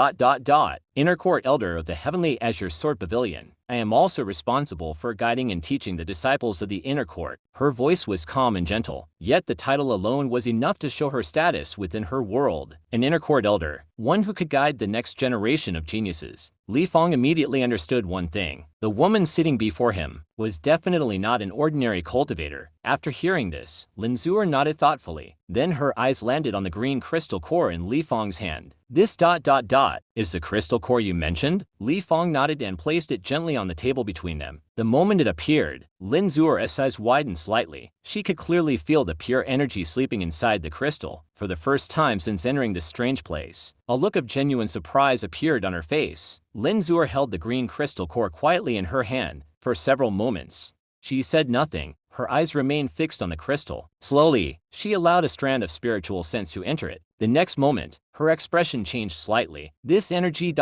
Inner Court Elder of the Heavenly Azure Sword Pavilion. I am also responsible for guiding and teaching the disciples of the Inner Court. Her voice was calm and gentle, yet the title alone was enough to show her status within her world. An Inner Court Elder, one who could guide the next generation of geniuses. Li-Feng immediately understood one thing. The woman sitting before him was definitely not an ordinary cultivator. After hearing this, Lin Zuer nodded thoughtfully. Then her eyes landed on the green crystal core in Li-Feng's hand. This is the crystal core you mentioned? Li-Feng nodded and placed it gently on the table between them. The moment it appeared, Lin Zuer's eyes widened slightly. She could clearly feel the pure energy sleeping inside the crystal. For the first time since entering this strange place, a look of genuine surprise appeared on her face. Lin Zuer held the green crystal core quietly in her hand for several moments. She said nothing. Her eyes remained fixed on the crystal. Slowly, she allowed a strand of spiritual sense to enter it. The next moment, her expression changed slightly. This energy ...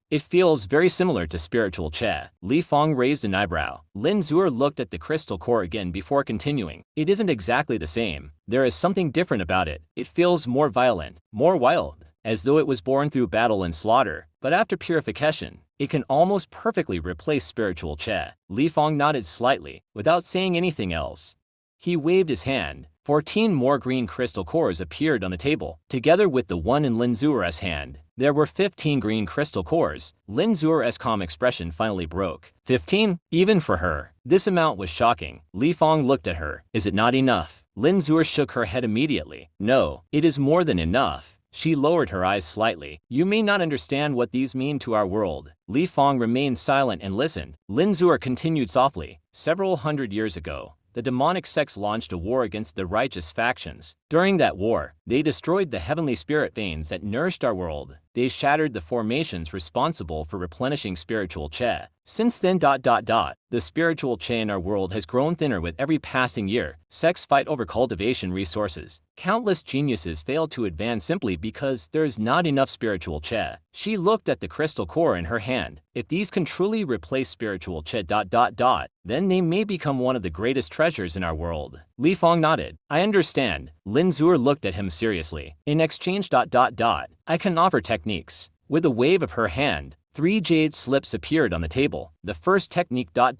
It feels very similar to spiritual Che. Li-Feng raised an eyebrow. Lin Zuer looked at the crystal core again before continuing. It isn't exactly the same. There is something different about it. It feels more violent, more wild, as though it was born through battle and slaughter. But after purification, it can almost perfectly replace spiritual Che. Li-Feng nodded slightly, without saying anything else. He waved his hand. 14 more green crystal cores appeared on the table, together with the one in Lin Zuer's hand. There were 15 green crystal cores. Lin Zuer's calm expression finally broke. 15? Even for her. This amount was shocking. Li-Feng looked at her. Is it not enough? Lin Zuer shook her head immediately. No, it is more than enough. She lowered her eyes slightly. You may not understand what these mean to our world. Li-Feng remained silent and listened. Lin Zuer continued softly. Several hundred years ago, the demonic sects launched a war against the righteous factions. During that war, they destroyed the heavenly spirit veins that nourished our world. They shattered the formations responsible for replenishing spiritual Che. Since then, the spiritual chain in our world has grown thinner with every passing year. Sects fight over cultivation resources. Countless geniuses fail to advance simply because there is not enough spiritual che. She looked at the crystal core in her hand. If these can truly replace spiritual che, then they may become one of the greatest treasures in our world. Li-Feng nodded. I understand. Lin Zuer looked at him seriously. In exchange, I can offer techniques. With a wave of her hand, 3 jade slips appeared on the table. The first technique, the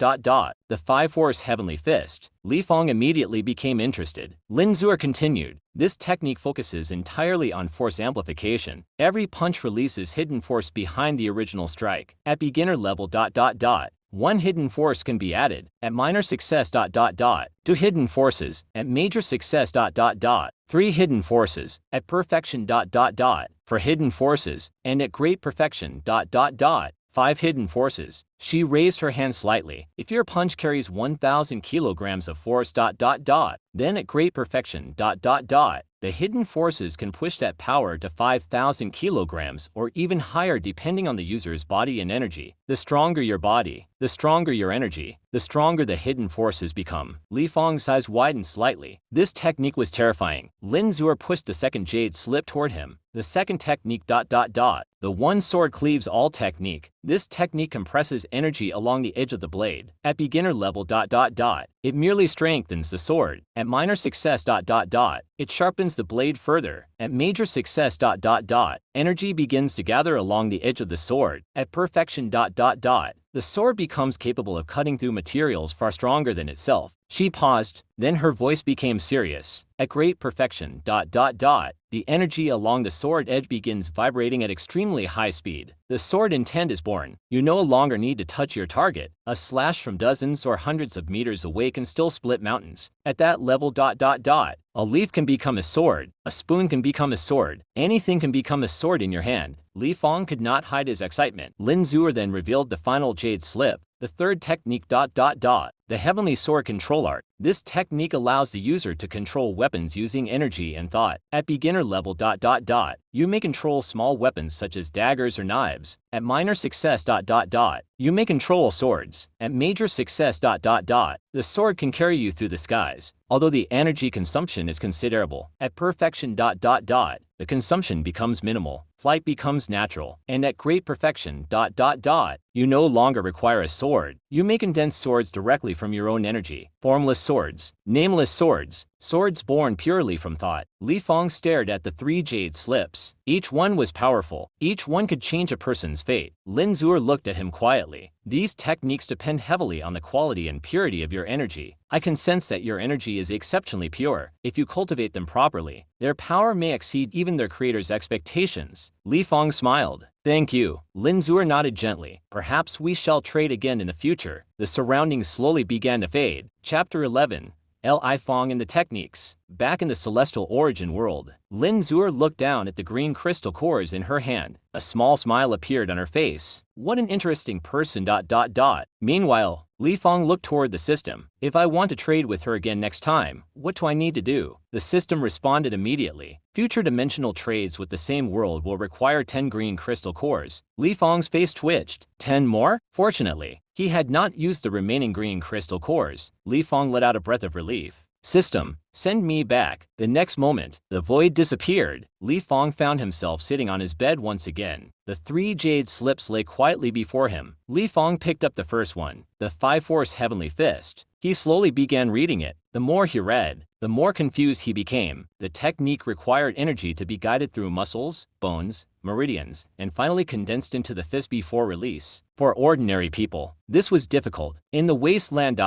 5-force heavenly fist. Li-Feng immediately became interested. Lin Zuer continued. This technique focuses entirely on force amplification. Every punch releases hidden force behind the original strike. At beginner level, 1 hidden force can be added. At minor success, 2 hidden forces. At major success, 3 hidden forces. At perfection, for hidden forces. And at great perfection, 5 hidden forces. She raised her hand slightly. If your punch carries 1,000 kilograms of force, then at great perfection, the hidden forces can push that power to 5,000 kilograms or even higher depending on the user's body and energy. The stronger your body, the stronger your energy, the stronger the hidden forces become. Li-Feng's eyes widened slightly. This technique was terrifying. Lin Zuer pushed the second jade slip toward him. The second technique, the one sword cleaves all technique. This technique compresses energy along the edge of the blade. At beginner level, it merely strengthens the sword. At minor success, it sharpens the blade further. At major success, energy begins to gather along the edge of the sword. At perfection, the sword becomes capable of cutting through materials far stronger than itself. She paused, then her voice became serious. At great perfection, the energy along the sword edge begins vibrating at extremely high speed. The sword intent is born. You no longer need to touch your target. A slash from dozens or hundreds of meters away can still split mountains. At that level, a leaf can become a sword. A spoon can become a sword. Anything can become a sword in your hand. Li-Feng could not hide his excitement. Lin Zuer then revealed the final jade slip. The third technique, the heavenly sword control art. This technique allows the user to control weapons using energy and thought. At beginner level, you may control small weapons such as daggers or knives. At minor success, you may control swords. At major success, the sword can carry you through the skies, although the energy consumption is considerable. At perfection, the consumption becomes minimal. Flight becomes natural. And at great perfection, you no longer require a sword. You may condense swords directly from your own energy. Formless swords, nameless swords, swords born purely from thought. Li-Feng stared at the 3 jade slips. Each one was powerful. Each one could change a person's fate. Lin Zuer looked at him quietly. These techniques depend heavily on the quality and purity of your energy. I can sense that your energy is exceptionally pure. If you cultivate them properly, their power may exceed even their creator's expectations. Li-Feng smiled. Thank you. Lin Zuer nodded gently. Perhaps we shall trade again in the future. The surroundings slowly began to fade. Chapter 11. Li-Feng and the Techniques. Back in the celestial origin world, Lin Zuer looked down at the green crystal cores in her hand. A small smile appeared on her face. What an interesting person. Meanwhile, Li-Feng looked toward the system. If I want to trade with her again next time, what do I need to do? The system responded immediately. Future dimensional trades with the same world will require 10 green crystal cores. Li-Feng's face twitched. 10 more? Fortunately, he had not used the remaining green crystal cores. Li-Feng let out a breath of relief. System, send me back. The next moment, the void disappeared. Li-Feng found himself sitting on his bed once again. The 3 jade slips lay quietly before him. Li-Feng picked up the first one, the 5-force heavenly fist. He slowly began reading it. The more he read, the more confused he became. The technique required energy to be guided through muscles, bones, meridians, and finally condensed into the fist before release. For ordinary people, this was difficult. In the Wasteland,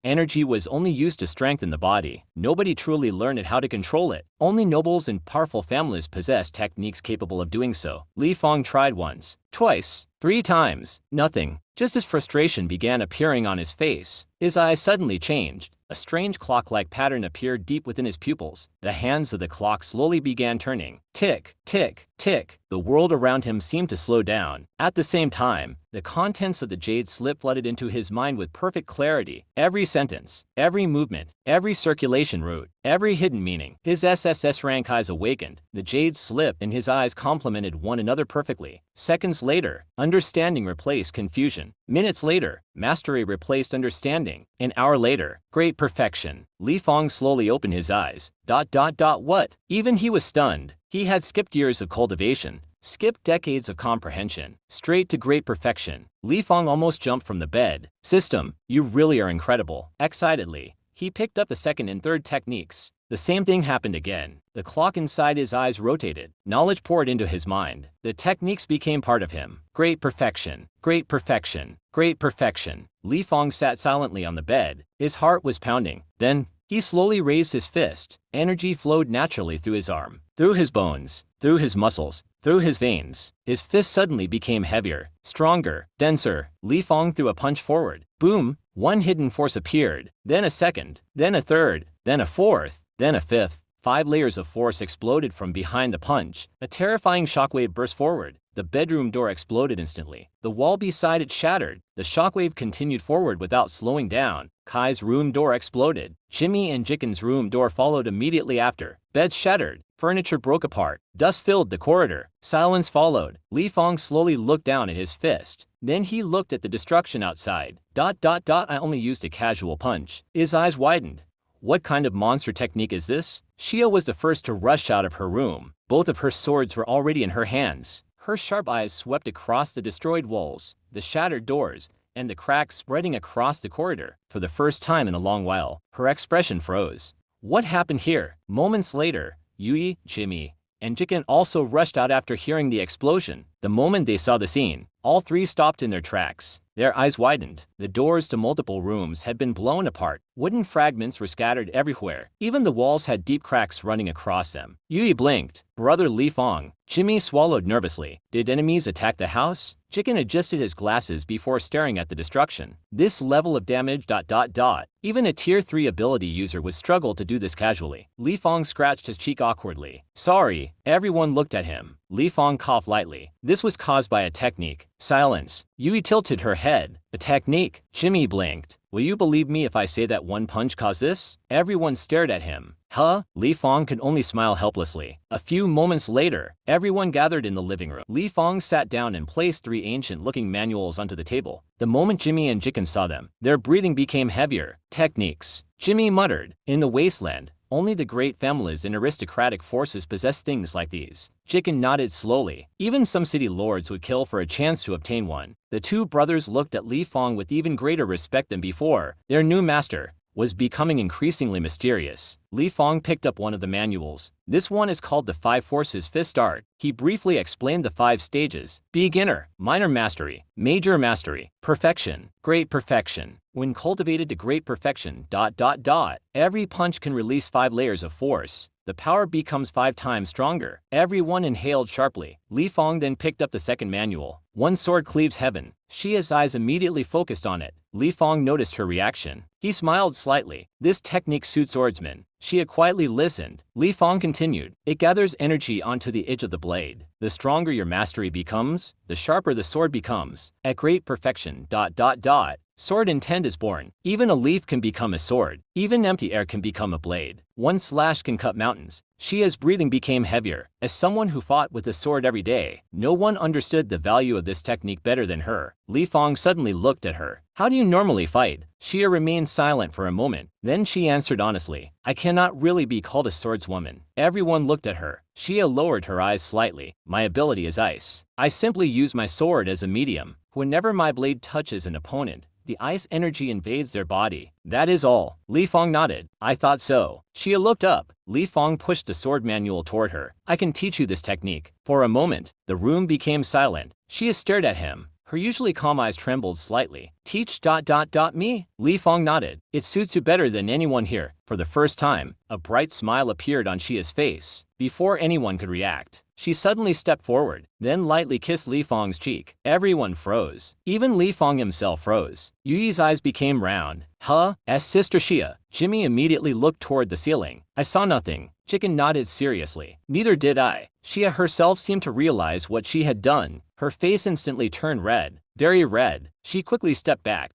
energy was only used to strengthen the body. Nobody truly learned how to control it. Only nobles and powerful families possessed techniques capable of doing so. Li-Feng tried once, twice, 3 times. Nothing. Just as frustration began appearing on his face, his eyes suddenly changed. A strange clock-like pattern appeared deep within his pupils. The hands of the clock slowly began turning. Tick, tick, tick. The world around him seemed to slow down. At the same time, the contents of the jade slip flooded into his mind with perfect clarity. Every sentence, every movement, every circulation route, every hidden meaning. His SSS rank eyes awakened. The jade slip and his eyes complemented one another perfectly. Seconds later, understanding replaced confusion. Minutes later, mastery replaced understanding. An hour later, great perfection. Li-Feng slowly opened his eyes. What? Even he was stunned. He had skipped years of cultivation, skipped decades of comprehension, straight to great perfection. Li-Feng almost jumped from the bed. System, you really are incredible. Excitedly, he picked up the second and third techniques. The same thing happened again. The clock inside his eyes rotated. Knowledge poured into his mind. The techniques became part of him. Great perfection. Great perfection. Great perfection. Li-Feng sat silently on the bed. His heart was pounding. Then, he slowly raised his fist. Energy flowed naturally through his arm, through his bones, through his muscles, through his veins. His fist suddenly became heavier, stronger, denser. Li-Feng threw a punch forward. Boom! One hidden force appeared. Then a second, then a third, then a fourth, then a fifth. 5 layers of force exploded from behind the punch. A terrifying shockwave burst forward. The bedroom door exploded instantly. The wall beside it shattered. The shockwave continued forward without slowing down. Kai's room door exploded. Jimmy and Jiken's room door followed immediately after. Beds shattered. Furniture broke apart. Dust filled the corridor. Silence followed. Li-Feng slowly looked down at his fist. Then he looked at the destruction outside. I only used a casual punch. His eyes widened. What kind of monster technique is this? Xia was the first to rush out of her room. Both of her swords were already in her hands. Her sharp eyes swept across the destroyed walls, the shattered doors, and the cracks spreading across the corridor. For the first time in a long while, her expression froze. What happened here? Moments later, Yui, Jimmy, and Jiken also rushed out after hearing the explosion. The moment they saw the scene, all three stopped in their tracks. Their eyes widened. The doors to multiple rooms had been blown apart. Wooden fragments were scattered everywhere. Even the walls had deep cracks running across them. Yui blinked. Brother Li-Feng. Jimmy swallowed nervously. Did enemies attack the house? Jiken adjusted his glasses before staring at the destruction. This level of damage. Even a tier 3 ability user would struggle to do this casually. Li-Feng scratched his cheek awkwardly. Sorry. Everyone looked at him. Li-Feng coughed lightly. This was caused by a technique. Silence. Yui tilted her head. A technique. Jimmy blinked. Will you believe me if I say that one punch caused this? Everyone stared at him. Huh? Li-Feng could only smile helplessly. A few moments later, everyone gathered in the living room. Li-Feng sat down and placed 3 ancient-looking manuals onto the table. The moment Jimmy and Jiken saw them, their breathing became heavier. Techniques. Jimmy muttered. In the Wasteland, only the great families and aristocratic forces possess things like these. Jiken nodded slowly. Even some city lords would kill for a chance to obtain one. The two brothers looked at Li-Feng with even greater respect than before. Their new master was becoming increasingly mysterious. Li-Feng picked up one of the manuals. This one is called the 5 Forces Fist Art. He briefly explained the 5 stages. Beginner, minor mastery, major mastery, perfection, great perfection. When cultivated to great perfection, every punch can release 5 layers of force. The power becomes 5 times stronger. Everyone inhaled sharply. Li-Feng then picked up the second manual. One sword cleaves heaven. Xia's eyes immediately focused on it. Li-Feng noticed her reaction. He smiled slightly. This technique suits swordsmen. Xia quietly listened. Li-Feng continued. It gathers energy onto the edge of the blade. The stronger your mastery becomes, the sharper the sword becomes. At great perfection. Sword intent is born. Even a leaf can become a sword. Even empty air can become a blade. One slash can cut mountains. Xia's breathing became heavier. As someone who fought with a sword every day, no one understood the value of this technique better than her. Li-Feng suddenly looked at her. How do you normally fight? Xia remained silent for a moment. Then she answered honestly. I cannot really be called a swordswoman. Everyone looked at her. Xia lowered her eyes slightly. My ability is ice. I simply use my sword as a medium. Whenever my blade touches an opponent, the ice energy invades their body. That is all. Li-Feng nodded. I thought so. Xia looked up. Li-Feng pushed the sword manual toward her. I can teach you this technique. For a moment, the room became silent. Xia stared at him. Her usually calm eyes trembled slightly. Teach me? Li-Feng nodded. It suits you better than anyone here. For the first time, a bright smile appeared on Xia's face. Before anyone could react, she suddenly stepped forward, then lightly kissed Li-Feng's cheek. Everyone froze. Even Li-Feng himself froze. Yui's eyes became round. Huh? As Sister Xia. Jimmy immediately looked toward the ceiling. I saw nothing. Chicken nodded seriously. Neither did I. Xia herself seemed to realize what she had done. Her face instantly turned red. Very red. She quickly stepped back.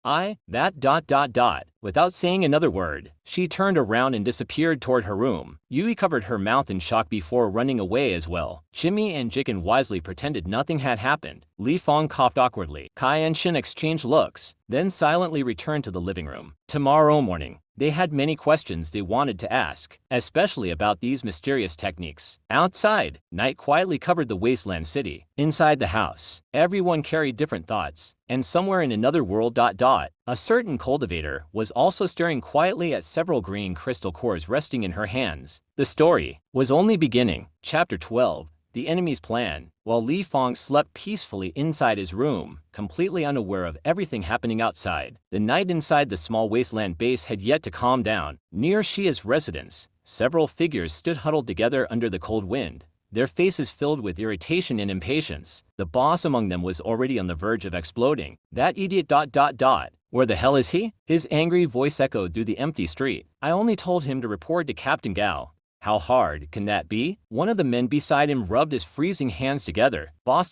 Without saying another word, she turned around and disappeared toward her room. Yui covered her mouth in shock before running away as well. Jimmy and Jigen wisely pretended nothing had happened. Li-Feng coughed awkwardly. Kai and Shin exchanged looks, then silently returned to the living room. Tomorrow morning, they had many questions they wanted to ask, especially about these mysterious techniques. Outside, night quietly covered the wasteland city. Inside the house, everyone carried different thoughts, and somewhere in another world a certain cultivator was also staring quietly at several green crystal cores resting in her hands. The story was only beginning. Chapter 12. The enemy's plan. While Li-Feng slept peacefully inside his room, completely unaware of everything happening outside, the night inside the small wasteland base had yet to calm down. Near Xia's residence, several figures stood huddled together under the cold wind, their faces filled with irritation and impatience. The boss among them was already on the verge of exploding. That idiot ... Where the hell is he? His angry voice echoed through the empty street. I only told him to report to Captain Gao. How hard can that be? One of the men beside him rubbed his freezing hands together. Boss ...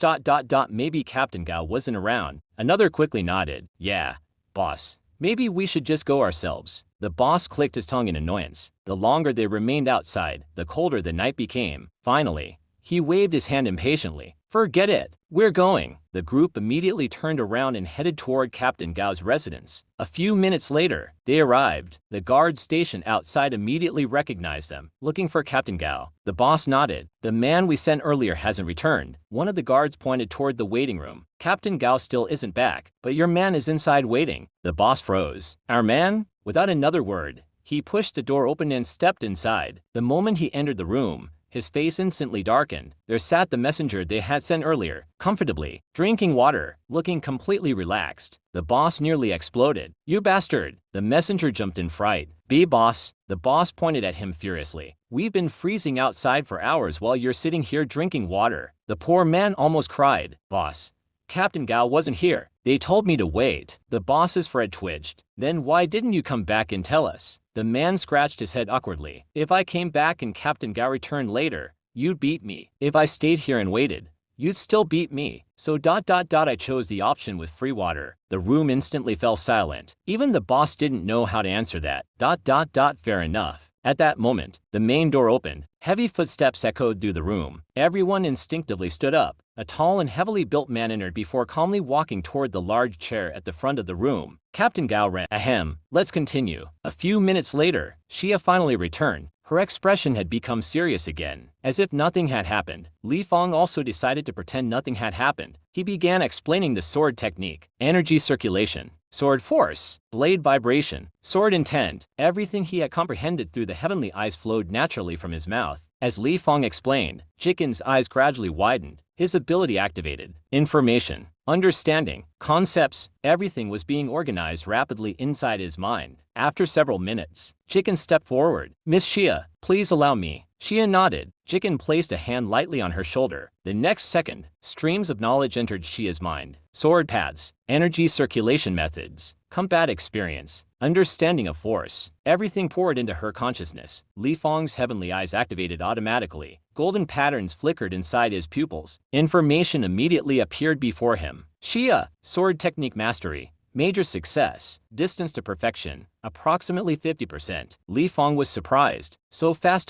Maybe Captain Gao wasn't around. Another quickly nodded. Yeah, boss. Maybe we should just go ourselves. The boss clicked his tongue in annoyance. The longer they remained outside, the colder the night became. Finally, he waved his hand impatiently. Forget it. We're going. The group immediately turned around and headed toward Captain Gao's residence. A few minutes later, they arrived. The guard stationed outside immediately recognized them, looking for Captain Gao. The boss nodded. The man we sent earlier hasn't returned. One of the guards pointed toward the waiting room. Captain Gao still isn't back, but your man is inside waiting. The boss froze. Our man? Without another word, he pushed the door open and stepped inside. The moment he entered the room, his face instantly darkened. There sat the messenger they had sent earlier, comfortably, drinking water, looking completely relaxed. The boss nearly exploded. You bastard! The messenger jumped in fright. Be boss! The boss pointed at him furiously. We've been freezing outside for hours while you're sitting here drinking water. The poor man almost cried. Boss, Captain Gao wasn't here. They told me to wait. The boss's Fred twitched. Then why didn't you come back and tell us? The man scratched his head awkwardly. If I came back and Captain Gao returned later, you'd beat me. If I stayed here and waited, you'd still beat me. So ... I chose the option with free water. The room instantly fell silent. Even the boss didn't know how to answer that. Fair enough. At that moment, the main door opened. Heavy footsteps echoed through the room. Everyone instinctively stood up. A tall and heavily built man entered before calmly walking toward the large chair at the front of the room. Captain Gao ran. Ahem, let's continue. A few minutes later, Xia finally returned. Her expression had become serious again, as if nothing had happened. Li-Feng also decided to pretend nothing had happened. He began explaining the sword technique, energy circulation, sword force, blade vibration, sword intent. Everything he had comprehended through the heavenly eyes flowed naturally from his mouth. As Li-Feng explained, Jigen's eyes gradually widened. His ability activated. Information, understanding, concepts, everything was being organized rapidly inside his mind. After several minutes, Jigen stepped forward. Miss Xia, please allow me. Xia nodded. Jigen placed a hand lightly on her shoulder. The next second, streams of knowledge entered Xia's mind. Sword paths, energy circulation methods, combat experience, understanding of force. Everything poured into her consciousness. Li-Feng's heavenly eyes activated automatically. Golden patterns flickered inside his pupils. Information immediately appeared before him. Xia, sword technique mastery. Major success. Distance to perfection. Approximately 50%. Li-Feng was surprised. So fast ...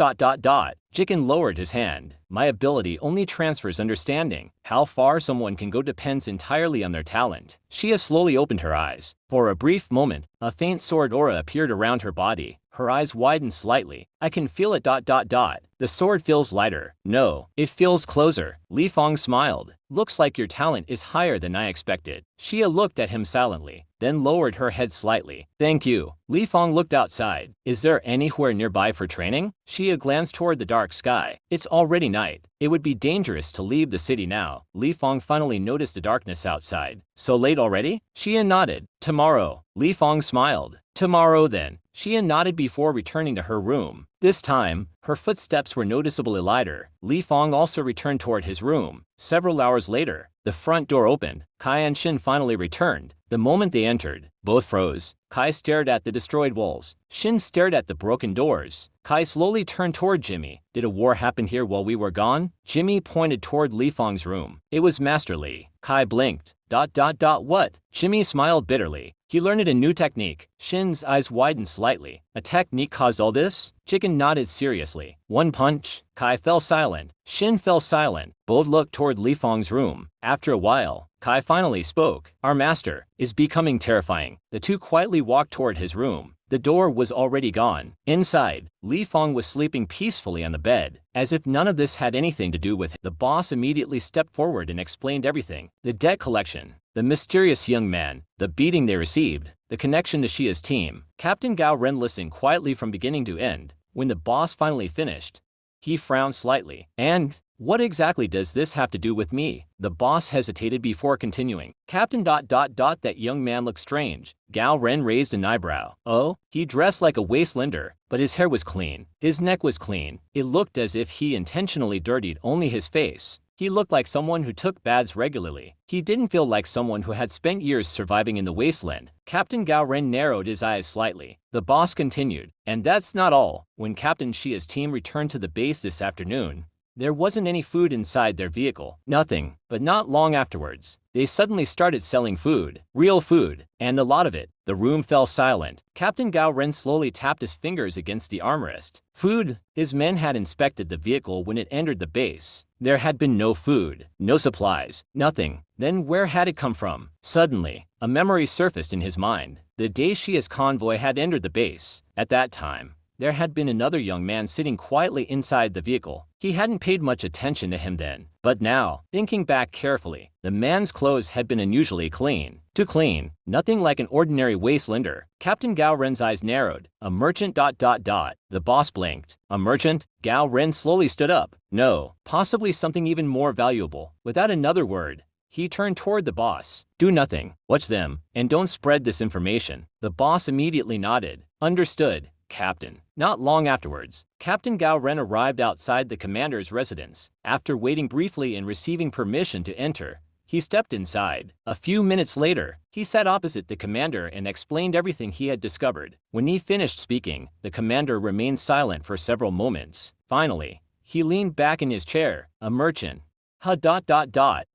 Jigen lowered his hand. My ability only transfers understanding. How far someone can go depends entirely on their talent. Xia slowly opened her eyes. For a brief moment, a faint sword aura appeared around her body. Her eyes widened slightly. I can feel it ... The sword feels lighter. No, it feels closer. Li-Feng smiled. Looks like your talent is higher than I expected. Xia looked at him silently, then lowered her head slightly. Thank you. Li-Feng looked outside. Is there anywhere nearby for training? Xia glanced toward the dark sky. It's already night. It would be dangerous to leave the city now. Li-Feng finally noticed the darkness outside. So late already? Xia nodded. Tomorrow. Li-Feng smiled. Tomorrow then. Xia nodded before returning to her room. This time, her footsteps were noticeably lighter. Li-Feng also returned toward his room. Several hours later, The front door opened. Kai and Shin finally returned. The moment they entered, both froze. Kai stared at the destroyed walls. Shin stared at the broken doors. Kai slowly turned toward Jimmy. Did a war happen here while we were gone? Jimmy pointed toward Li-Feng's room. It was Master Li. Kai blinked. What? Jimmy smiled bitterly. He learned a new technique. Shin's eyes widened slightly. A technique caused all this? Chicken nodded seriously. One punch. Kai fell silent. Shin fell silent. Both looked toward Li-Feng's room. After a while, Kai finally spoke. Our master is becoming terrifying. The two quietly walked toward his room. The door was already gone. Inside, Li-Feng was sleeping peacefully on the bed, as if none of this had anything to do with him. The boss immediately stepped forward and explained everything. The debt collection, the mysterious young man, the beating they received, the connection to Xia's team. Captain Gao Ren listened quietly from beginning to end. When the boss finally finished, he frowned slightly. And what exactly does this have to do with me? The boss hesitated before continuing. Captain ... That young man looked strange. Gao Ren raised an eyebrow. Oh, he dressed like a Wastelander, but his hair was clean. His neck was clean. It looked as if he intentionally dirtied only his face. He looked like someone who took baths regularly. He didn't feel like someone who had spent years surviving in the wasteland. Captain Gao Ren narrowed his eyes slightly. The boss continued. And that's not all. When Captain Xia's team returned to the base this afternoon, there wasn't any food inside their vehicle. Nothing. But not long afterwards, they suddenly started selling food. Real food. And a lot of it. The room fell silent. Captain Gao Ren slowly tapped his fingers against the armrest. Food. His men had inspected the vehicle when it entered the base. There had been no food, no supplies, nothing. Then where had it come from? Suddenly, a memory surfaced in his mind. The day Xia's convoy had entered the base. At that time, there had been another young man sitting quietly inside the vehicle. He hadn't paid much attention to him then. But now, thinking back carefully, the man's clothes had been unusually clean. Too clean. Nothing like an ordinary wastelander. Captain Gao Ren's eyes narrowed. A merchant ... The boss blinked. A merchant? Gao Ren slowly stood up. No, possibly something even more valuable. Without another word, he turned toward the boss. Do nothing. Watch them. And don't spread this information. The boss immediately nodded. Understood, Captain. Not long afterwards, Captain Gao Ren arrived outside the commander's residence. After waiting briefly and receiving permission to enter, he stepped inside. A few minutes later, he sat opposite the commander and explained everything he had discovered. When he finished speaking, the commander remained silent for several moments. Finally, he leaned back in his chair. A merchant.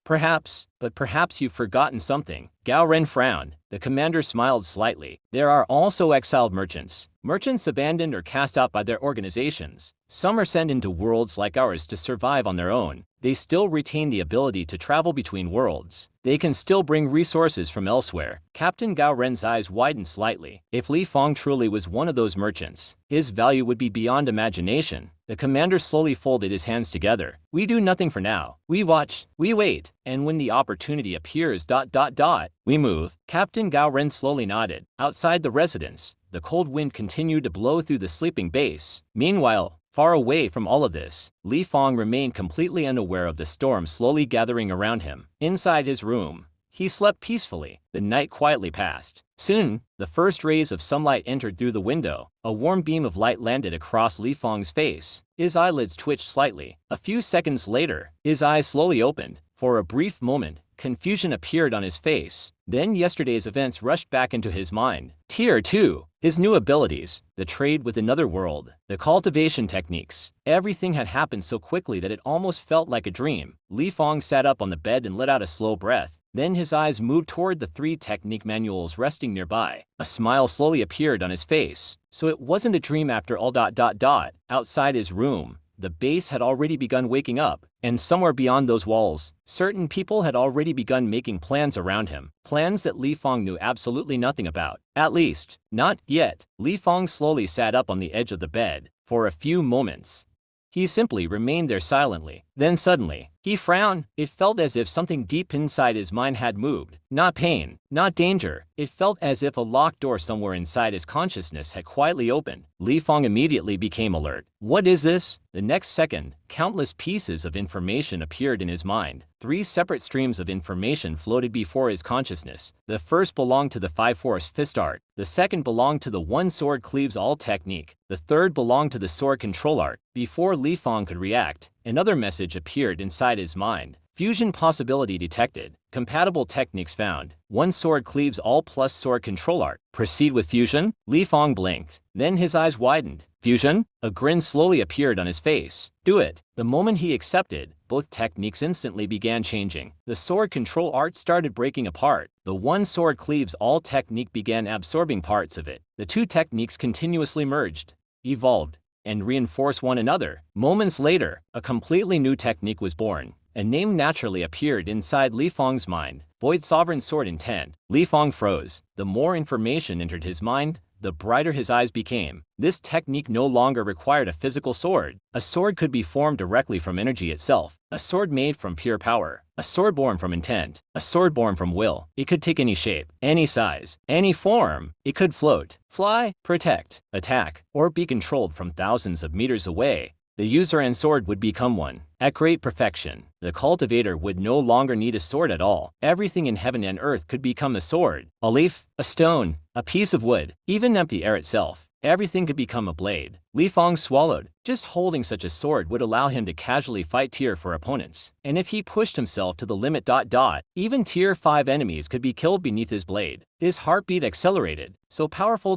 Perhaps, but perhaps you've forgotten something. Gao Ren frowned. The commander smiled slightly. There are also exiled merchants. Merchants abandoned or cast out by their organizations. Some are sent into worlds like ours to survive on their own. They still retain the ability to travel between worlds. They can still bring resources from elsewhere. Captain Gao Ren's eyes widened slightly. If Li-Feng truly was one of those merchants, his value would be beyond imagination. The commander slowly folded his hands together. We do nothing for now. We watch, we wait, and when the opportunity appears ... we move. Captain Gao Ren slowly nodded. Outside the residence, the cold wind continued to blow through the sleeping base. Meanwhile, far away from all of this, Li-Feng remained completely unaware of the storm slowly gathering around him. Inside his room, he slept peacefully. The night quietly passed. Soon, the first rays of sunlight entered through the window. A warm beam of light landed across Li-Feng's face. His eyelids twitched slightly. A few seconds later, his eyes slowly opened. For a brief moment, confusion appeared on his face. Then yesterday's events rushed back into his mind. Tier 2. His new abilities, the trade with another world, the cultivation techniques. Everything had happened so quickly that it almost felt like a dream. Li-Feng sat up on the bed and let out a slow breath. Then his eyes moved toward the 3 technique manuals resting nearby. A smile slowly appeared on his face. So it wasn't a dream after all ... Outside his room, the base had already begun waking up, and somewhere beyond those walls, certain people had already begun making plans around him. Plans that Li-Feng knew absolutely nothing about. At least, not yet. Li-Feng slowly sat up on the edge of the bed. For a few moments, he simply remained there silently. Then suddenly, he frowned. It felt as if something deep inside his mind had moved. Not pain, not danger. It felt as if a locked door somewhere inside his consciousness had quietly opened. Li-Feng immediately became alert. What is this? The next second, countless pieces of information appeared in his mind. 3 separate streams of information floated before his consciousness. The first belonged to the 5-force fist art. The second belonged to the 1 sword cleaves all technique. The third belonged to the sword control art. Before Li-Feng could react, another message appeared inside his mind. Fusion possibility detected. Compatible techniques found. One sword cleaves all plus sword control art. Proceed with fusion? Li-Feng blinked. Then his eyes widened. Fusion? A grin slowly appeared on his face. Do it. The moment he accepted, both techniques instantly began changing. The sword control art started breaking apart. The one sword cleaves all technique began absorbing parts of it. The two techniques continuously merged, evolved, and reinforced one another. Moments later, a completely new technique was born. A name naturally appeared inside Li-Feng's mind. Void Sovereign Sword Intent. Li-Feng froze. The more information entered his mind, the brighter his eyes became. This technique no longer required a physical sword. A sword could be formed directly from energy itself. A sword made from pure power. A sword born from intent. A sword born from will. It could take any shape, any size, any form. It could float, fly, protect, attack, or be controlled from thousands of meters away. The user and sword would become one. At great perfection, the cultivator would no longer need a sword at all. Everything in heaven and earth could become a sword. A leaf, a stone, a piece of wood, even empty air itself. Everything could become a blade. Li-Feng swallowed. Just holding such a sword would allow him to casually fight tier 4 opponents. And if he pushed himself to the limit ... even tier 5 enemies could be killed beneath his blade. His heartbeat accelerated. So powerful ...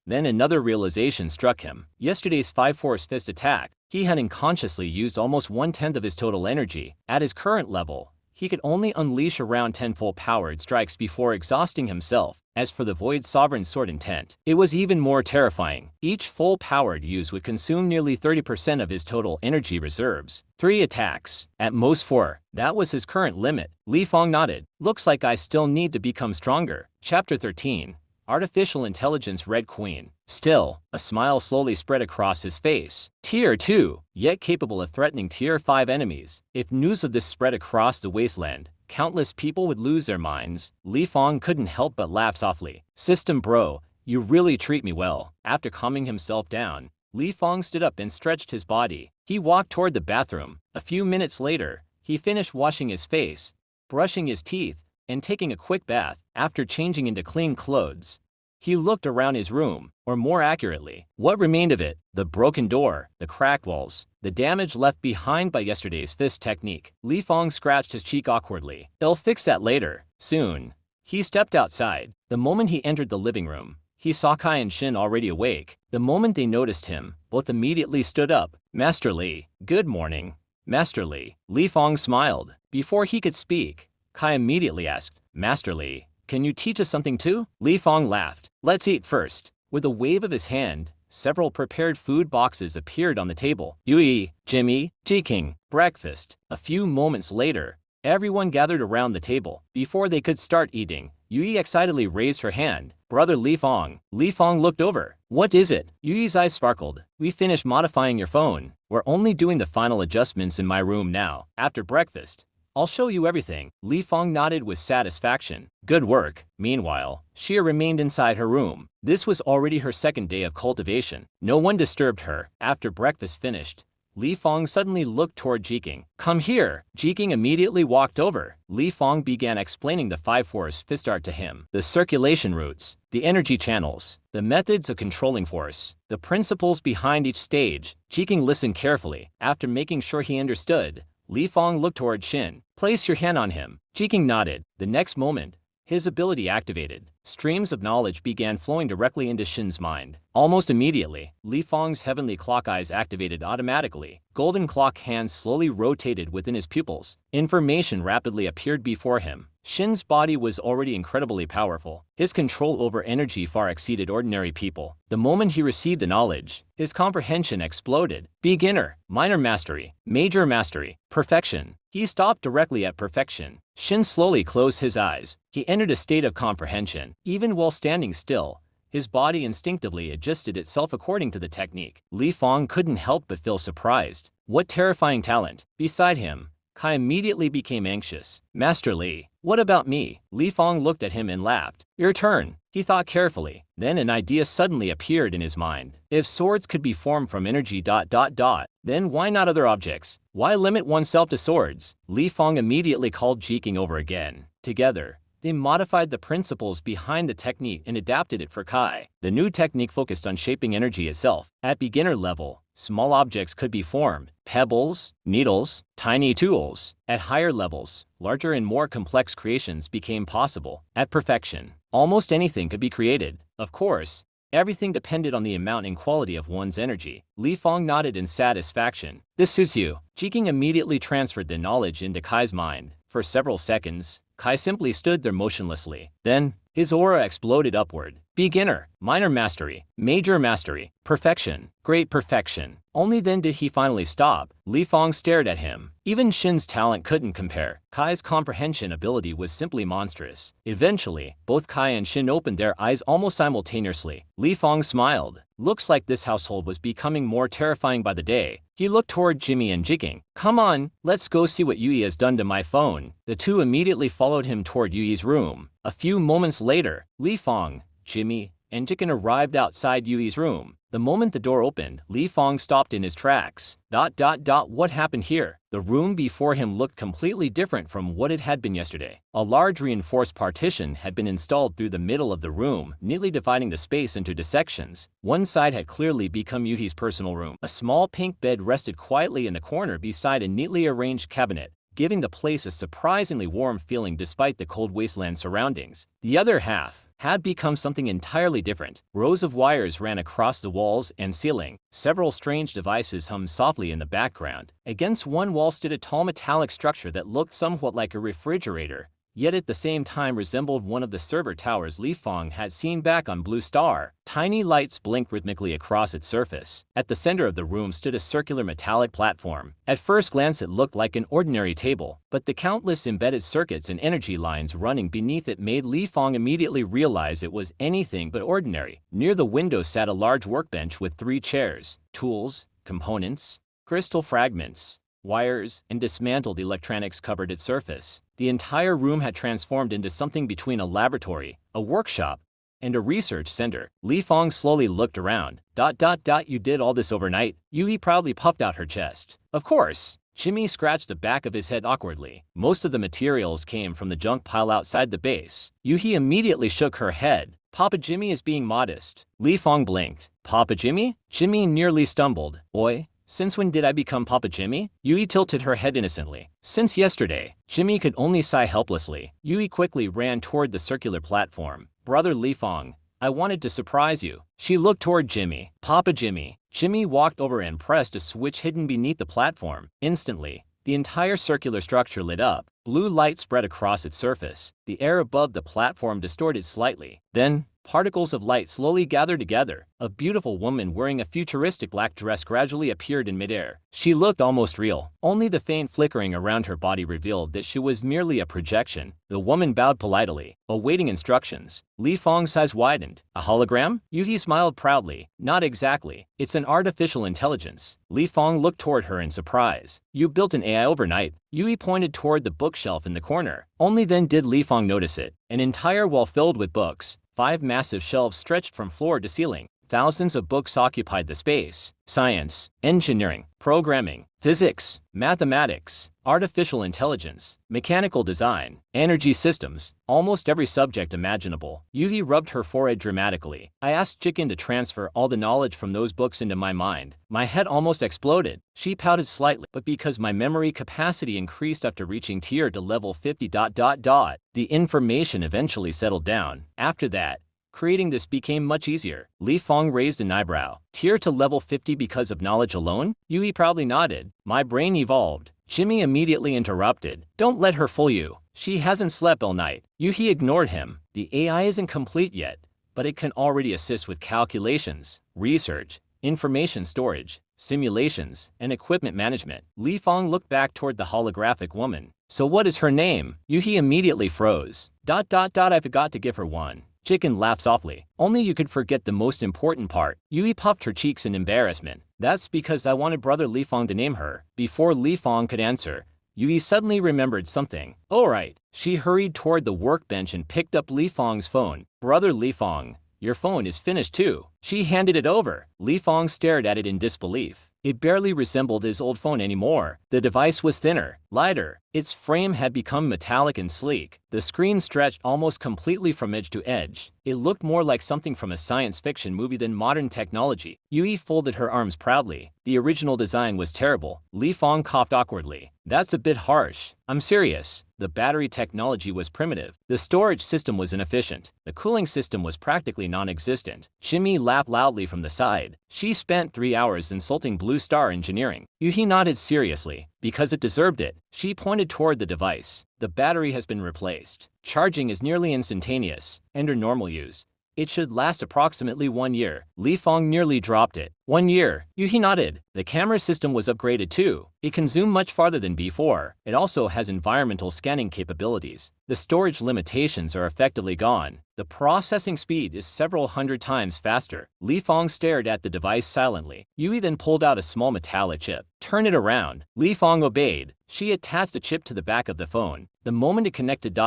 Then another realization struck him. Yesterday's 5-force fist attack, he had unconsciously used almost 1/10 of his total energy. At his current level, he could only unleash around 10 full-powered strikes before exhausting himself. As for the Void Sovereign Sword Intent, it was even more terrifying. Each full-powered use would consume nearly 30% of his total energy reserves. 3 attacks, at most 4. That was his current limit. Li-Feng nodded. Looks like I still need to become stronger. Chapter 13. Artificial Intelligence Red Queen. Still, a smile slowly spread across his face. Tier 2, yet capable of threatening Tier 5 enemies. If news of this spread across the Wasteland, countless people would lose their minds. Li-Feng couldn't help but laugh softly. System bro, you really treat me well. After calming himself down, Li-Feng stood up and stretched his body. He walked toward the bathroom. A few minutes later, he finished washing his face, brushing his teeth, and taking a quick bath. After changing into clean clothes, he looked around his room, or more accurately, what remained of it: the broken door, the cracked walls, the damage left behind by yesterday's fist technique. Li-Feng scratched his cheek awkwardly. I'll fix that later, soon. He stepped outside. The moment he entered the living room, he saw Kai and Shin already awake. The moment they noticed him, both immediately stood up. Master Li. Good morning, Master Li. Li-Feng smiled. Before he could speak, Kai immediately asked, Master Li, can you teach us something too? Li-Feng laughed. Let's eat first. With a wave of his hand, several prepared food boxes appeared on the table. Yui, Jimmy, Ji-King, breakfast. A few moments later, everyone gathered around the table. Before they could start eating, Yui excitedly raised her hand. Brother Li-Feng. Li-Feng looked over. What is it? Yui's eyes sparkled. We finished modifying your phone. We're only doing the final adjustments in my room now. After breakfast, I'll show you everything. Li-Feng nodded with satisfaction. Good work. Meanwhile, Xia remained inside her room. This was already her second day of cultivation. No one disturbed her. After breakfast finished, Li-Feng suddenly looked toward Ji-King. Come here. Ji-King immediately walked over. Li-Feng began explaining the 5-force fist art to him. The circulation routes, the energy channels, the methods of controlling force, the principles behind each stage. Ji-King listened carefully. After making sure he understood, Li-Feng looked toward Shin. Place your hand on him. Ji-King nodded. The next moment, his ability activated. Streams of knowledge began flowing directly into Shin's mind. Almost immediately, Li-Feng's heavenly clock eyes activated automatically. Golden clock hands slowly rotated within his pupils. Information rapidly appeared before him. Shin's body was already incredibly powerful. His control over energy far exceeded ordinary people. The moment he received the knowledge, his comprehension exploded. Beginner, minor mastery, major mastery, perfection. He stopped directly at perfection. Shin slowly closed his eyes. He entered a state of comprehension. Even while standing still, his body instinctively adjusted itself according to the technique. Li-Feng couldn't help but feel surprised. What terrifying talent! Beside him, Kai immediately became anxious. Master Li, what about me? Li-Feng looked at him and laughed. Your turn. He thought carefully. Then an idea suddenly appeared in his mind. If swords could be formed from energy ... then why not other objects? Why limit oneself to swords? Li-Feng immediately called Ji-King over again. Together, They modified the principles behind the technique and adapted it for Kai. The new technique focused on shaping energy itself. At beginner level, small objects could be formed, pebbles, needles, tiny tools. At higher levels, larger and more complex creations became possible. At perfection, almost anything could be created. Of course, everything depended on the amount and quality of one's energy. Li-Feng nodded in satisfaction. This suits you. Jiking immediately transferred the knowledge into Kai's mind. For several seconds, Kai simply stood there motionlessly. Then, his aura exploded upward. Beginner, minor mastery, major mastery, perfection, great perfection. Only then did he finally stop. Li-Feng stared at him. Even Shin's talent couldn't compare. Kai's comprehension ability was simply monstrous. Eventually, both Kai and Shin opened their eyes almost simultaneously. Li-Feng smiled. Looks like this household was becoming more terrifying by the day. He looked toward Jimmy and Jiking. Come on, let's go see what Yui has done to my phone. The two immediately followed him toward Yui's room. A few moments later, Li-Feng, Jimmy, and Jikin arrived outside Yui's room. The moment the door opened, Li-Feng stopped in his tracks. What happened here? The room before him looked completely different from what it had been yesterday. A large reinforced partition had been installed through the middle of the room, neatly dividing the space into sections. One side had clearly become Yui's personal room. A small pink bed rested quietly in the corner beside a neatly arranged cabinet, giving the place a surprisingly warm feeling despite the cold wasteland surroundings. The other half had become something entirely different. Rows of wires ran across the walls and ceiling. Several strange devices hummed softly in the background. Against one wall stood a tall metallic structure that looked somewhat like a refrigerator, yet at the same time resembled one of the server towers Li-Feng had seen back on Blue Star. Tiny lights blinked rhythmically across its surface. At the center of the room stood a circular metallic platform. At first glance it looked like an ordinary table, but the countless embedded circuits and energy lines running beneath it made Li-Feng immediately realize it was anything but ordinary. Near the window sat a large workbench with 3 chairs, tools, components, crystal fragments, wires, and dismantled electronics covered its surface. The entire room had transformed into something between a laboratory, a workshop, and a research center. Li-Feng slowly looked around. You did all this overnight? Yui proudly puffed out her chest. Of course. Jimmy scratched the back of his head awkwardly. Most of the materials came from the junk pile outside the base. Yui immediately shook her head. Papa Jimmy is being modest. Li-Feng blinked. Papa Jimmy? Jimmy nearly stumbled. Oi. Since when did I become Papa Jimmy? Yui tilted her head innocently. Since yesterday. Jimmy could only sigh helplessly. Yui quickly ran toward the circular platform. Brother Li-Feng, I wanted to surprise you. She looked toward Jimmy. Papa Jimmy. Jimmy walked over and pressed a switch hidden beneath the platform. Instantly, the entire circular structure lit up. Blue light spread across its surface. The air above the platform distorted slightly. Then, particles of light slowly gathered together. A beautiful woman wearing a futuristic black dress gradually appeared in midair. She looked almost real. Only the faint flickering around her body revealed that she was merely a projection. The woman bowed politely, awaiting instructions. Li-Feng's eyes widened. A hologram? Yui smiled proudly. Not exactly. It's an artificial intelligence. Li-Feng looked toward her in surprise. You built an AI overnight? Yui pointed toward the bookshelf in the corner. Only then did Li-Feng notice it. An entire wall filled with books. 5 massive shelves stretched from floor to ceiling. Thousands of books occupied the space. Science, engineering, programming, physics, mathematics, artificial intelligence, mechanical design, energy systems, almost every subject imaginable. Yui rubbed her forehead dramatically. I asked Chicken to transfer all the knowledge from those books into my mind. My head almost exploded. She pouted slightly, but because my memory capacity increased after reaching tier to level 50. The information eventually settled down. After that, creating this became much easier. Li-Feng raised an eyebrow. Tier to level 50 because of knowledge alone? Yui proudly nodded. My brain evolved. Jimmy immediately interrupted. Don't let her fool you. She hasn't slept all night. Yui ignored him. The AI isn't complete yet, but it can already assist with calculations, research, information storage, simulations, and equipment management. Li-Feng looked back toward the holographic woman. So what is her name? Yui immediately froze. I forgot to give her one. Chicken laughed softly. Only you could forget the most important part. Yui puffed her cheeks in embarrassment. That's because I wanted Brother Li-Feng to name her. Before Li-Feng could answer, Yui suddenly remembered something. Alright. She hurried toward the workbench and picked up Li-Feng's phone. Brother Li-Feng, your phone is finished too. She handed it over. Li-Feng stared at it in disbelief. It barely resembled his old phone anymore. The device was thinner, lighter. Its frame had become metallic and sleek. The screen stretched almost completely from edge to edge. It looked more like something from a science fiction movie than modern technology. Yui folded her arms proudly. The original design was terrible. Li-Feng coughed awkwardly. That's a bit harsh. I'm serious. The battery technology was primitive. The storage system was inefficient. The cooling system was practically non-existent. Jimmy laughed loudly from the side. She spent 3 hours insulting Blue Star Engineering. Yui nodded seriously. Because it deserved it. She pointed toward the device. The battery has been replaced. Charging is nearly instantaneous. Under normal use, it should last approximately 1 year. Li-Feng nearly dropped it. 1 year. Yui nodded. The camera system was upgraded too. It can zoom much farther than before. It also has environmental scanning capabilities. The storage limitations are effectively gone. The processing speed is several hundred times faster. Li-Feng stared at the device silently. Yui then pulled out a small metallic chip. Turn it around. Li-Feng obeyed. She attached the chip to the back of the phone. The moment it connected ...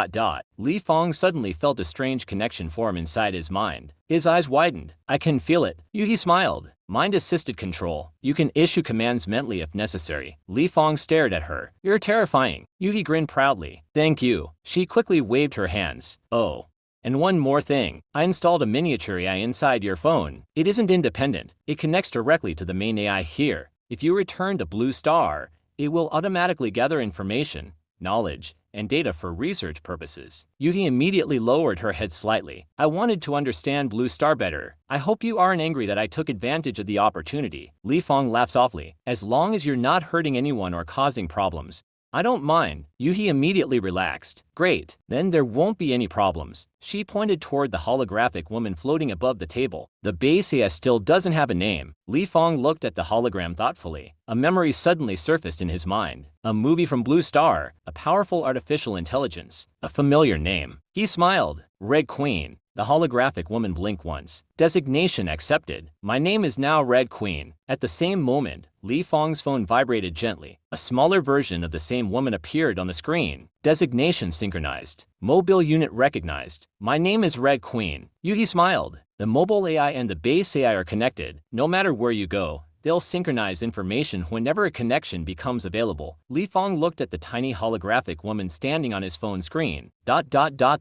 Li-Feng suddenly felt a strange connection form inside his mind. His eyes widened. I can feel it. Yui smiled. Mind-assisted control. You can issue commands mentally if necessary. Li-Feng stared at her. You're terrifying. Yui grinned proudly. Thank you. She quickly waved her hands. Oh. And one more thing. I installed a miniature AI inside your phone. It isn't independent. It connects directly to the main AI here. If you return to Blue Star, it will automatically gather information, knowledge, and data for research purposes. Yui immediately lowered her head slightly. I wanted to understand Blue Star better. I hope you aren't angry that I took advantage of the opportunity. Li-Feng laughed softly. As long as you're not hurting anyone or causing problems, I don't mind. Yui immediately relaxed. Great, then there won't be any problems. She pointed toward the holographic woman floating above the table. The base AI still doesn't have a name. Li-Feng looked at the hologram thoughtfully. A memory suddenly surfaced in his mind. A movie from Blue Star, a powerful artificial intelligence, a familiar name. He smiled. Red Queen. The holographic woman blinked once. Designation accepted. My name is now Red Queen. At the same moment, Li-Feng's phone vibrated gently. A smaller version of the same woman appeared on the screen. Designation synchronized. Mobile unit recognized. My name is Red Queen. Yui smiled. The mobile AI and the base AI are connected. No matter where you go, they'll synchronize information whenever a connection becomes available. Li-Feng looked at the tiny holographic woman standing on his phone screen.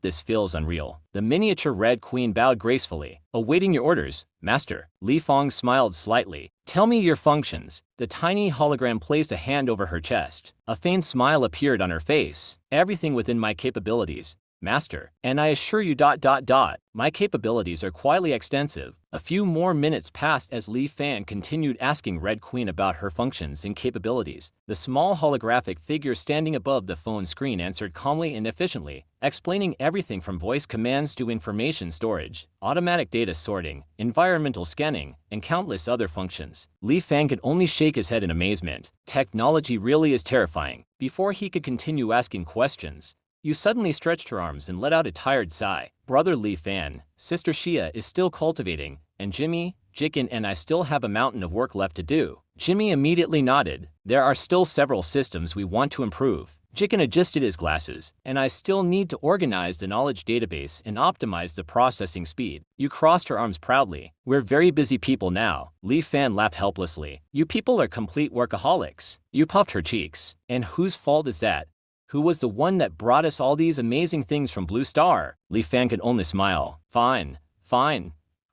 This feels unreal. The miniature Red Queen bowed gracefully. Awaiting your orders, Master. Li-Feng smiled slightly. Tell me your functions. The tiny hologram placed a hand over her chest. A faint smile appeared on her face. Everything within my capabilities, Master. And I assure you ... My capabilities are quietly extensive. A few more minutes passed as Li-Feng continued asking Red Queen about her functions and capabilities. The small holographic figure standing above the phone screen answered calmly and efficiently, explaining everything from voice commands to information storage, automatic data sorting, environmental scanning, and countless other functions. Li-Feng could only shake his head in amazement. Technology really is terrifying. Before he could continue asking questions, Yu suddenly stretched her arms and let out a tired sigh. Brother Li-Feng, Sister Xia is still cultivating, and Jimmy, Jikin and I still have a mountain of work left to do. Jimmy immediately nodded. There are still several systems we want to improve. Jikin adjusted his glasses, and I still need to organize the knowledge database and optimize the processing speed. Yu crossed her arms proudly. We're very busy people now. Li-Feng laughed helplessly. You people are complete workaholics. Yu puffed her cheeks. And whose fault is that? Who was the one that brought us all these amazing things from Blue Star? Li-Feng could only smile. Fine.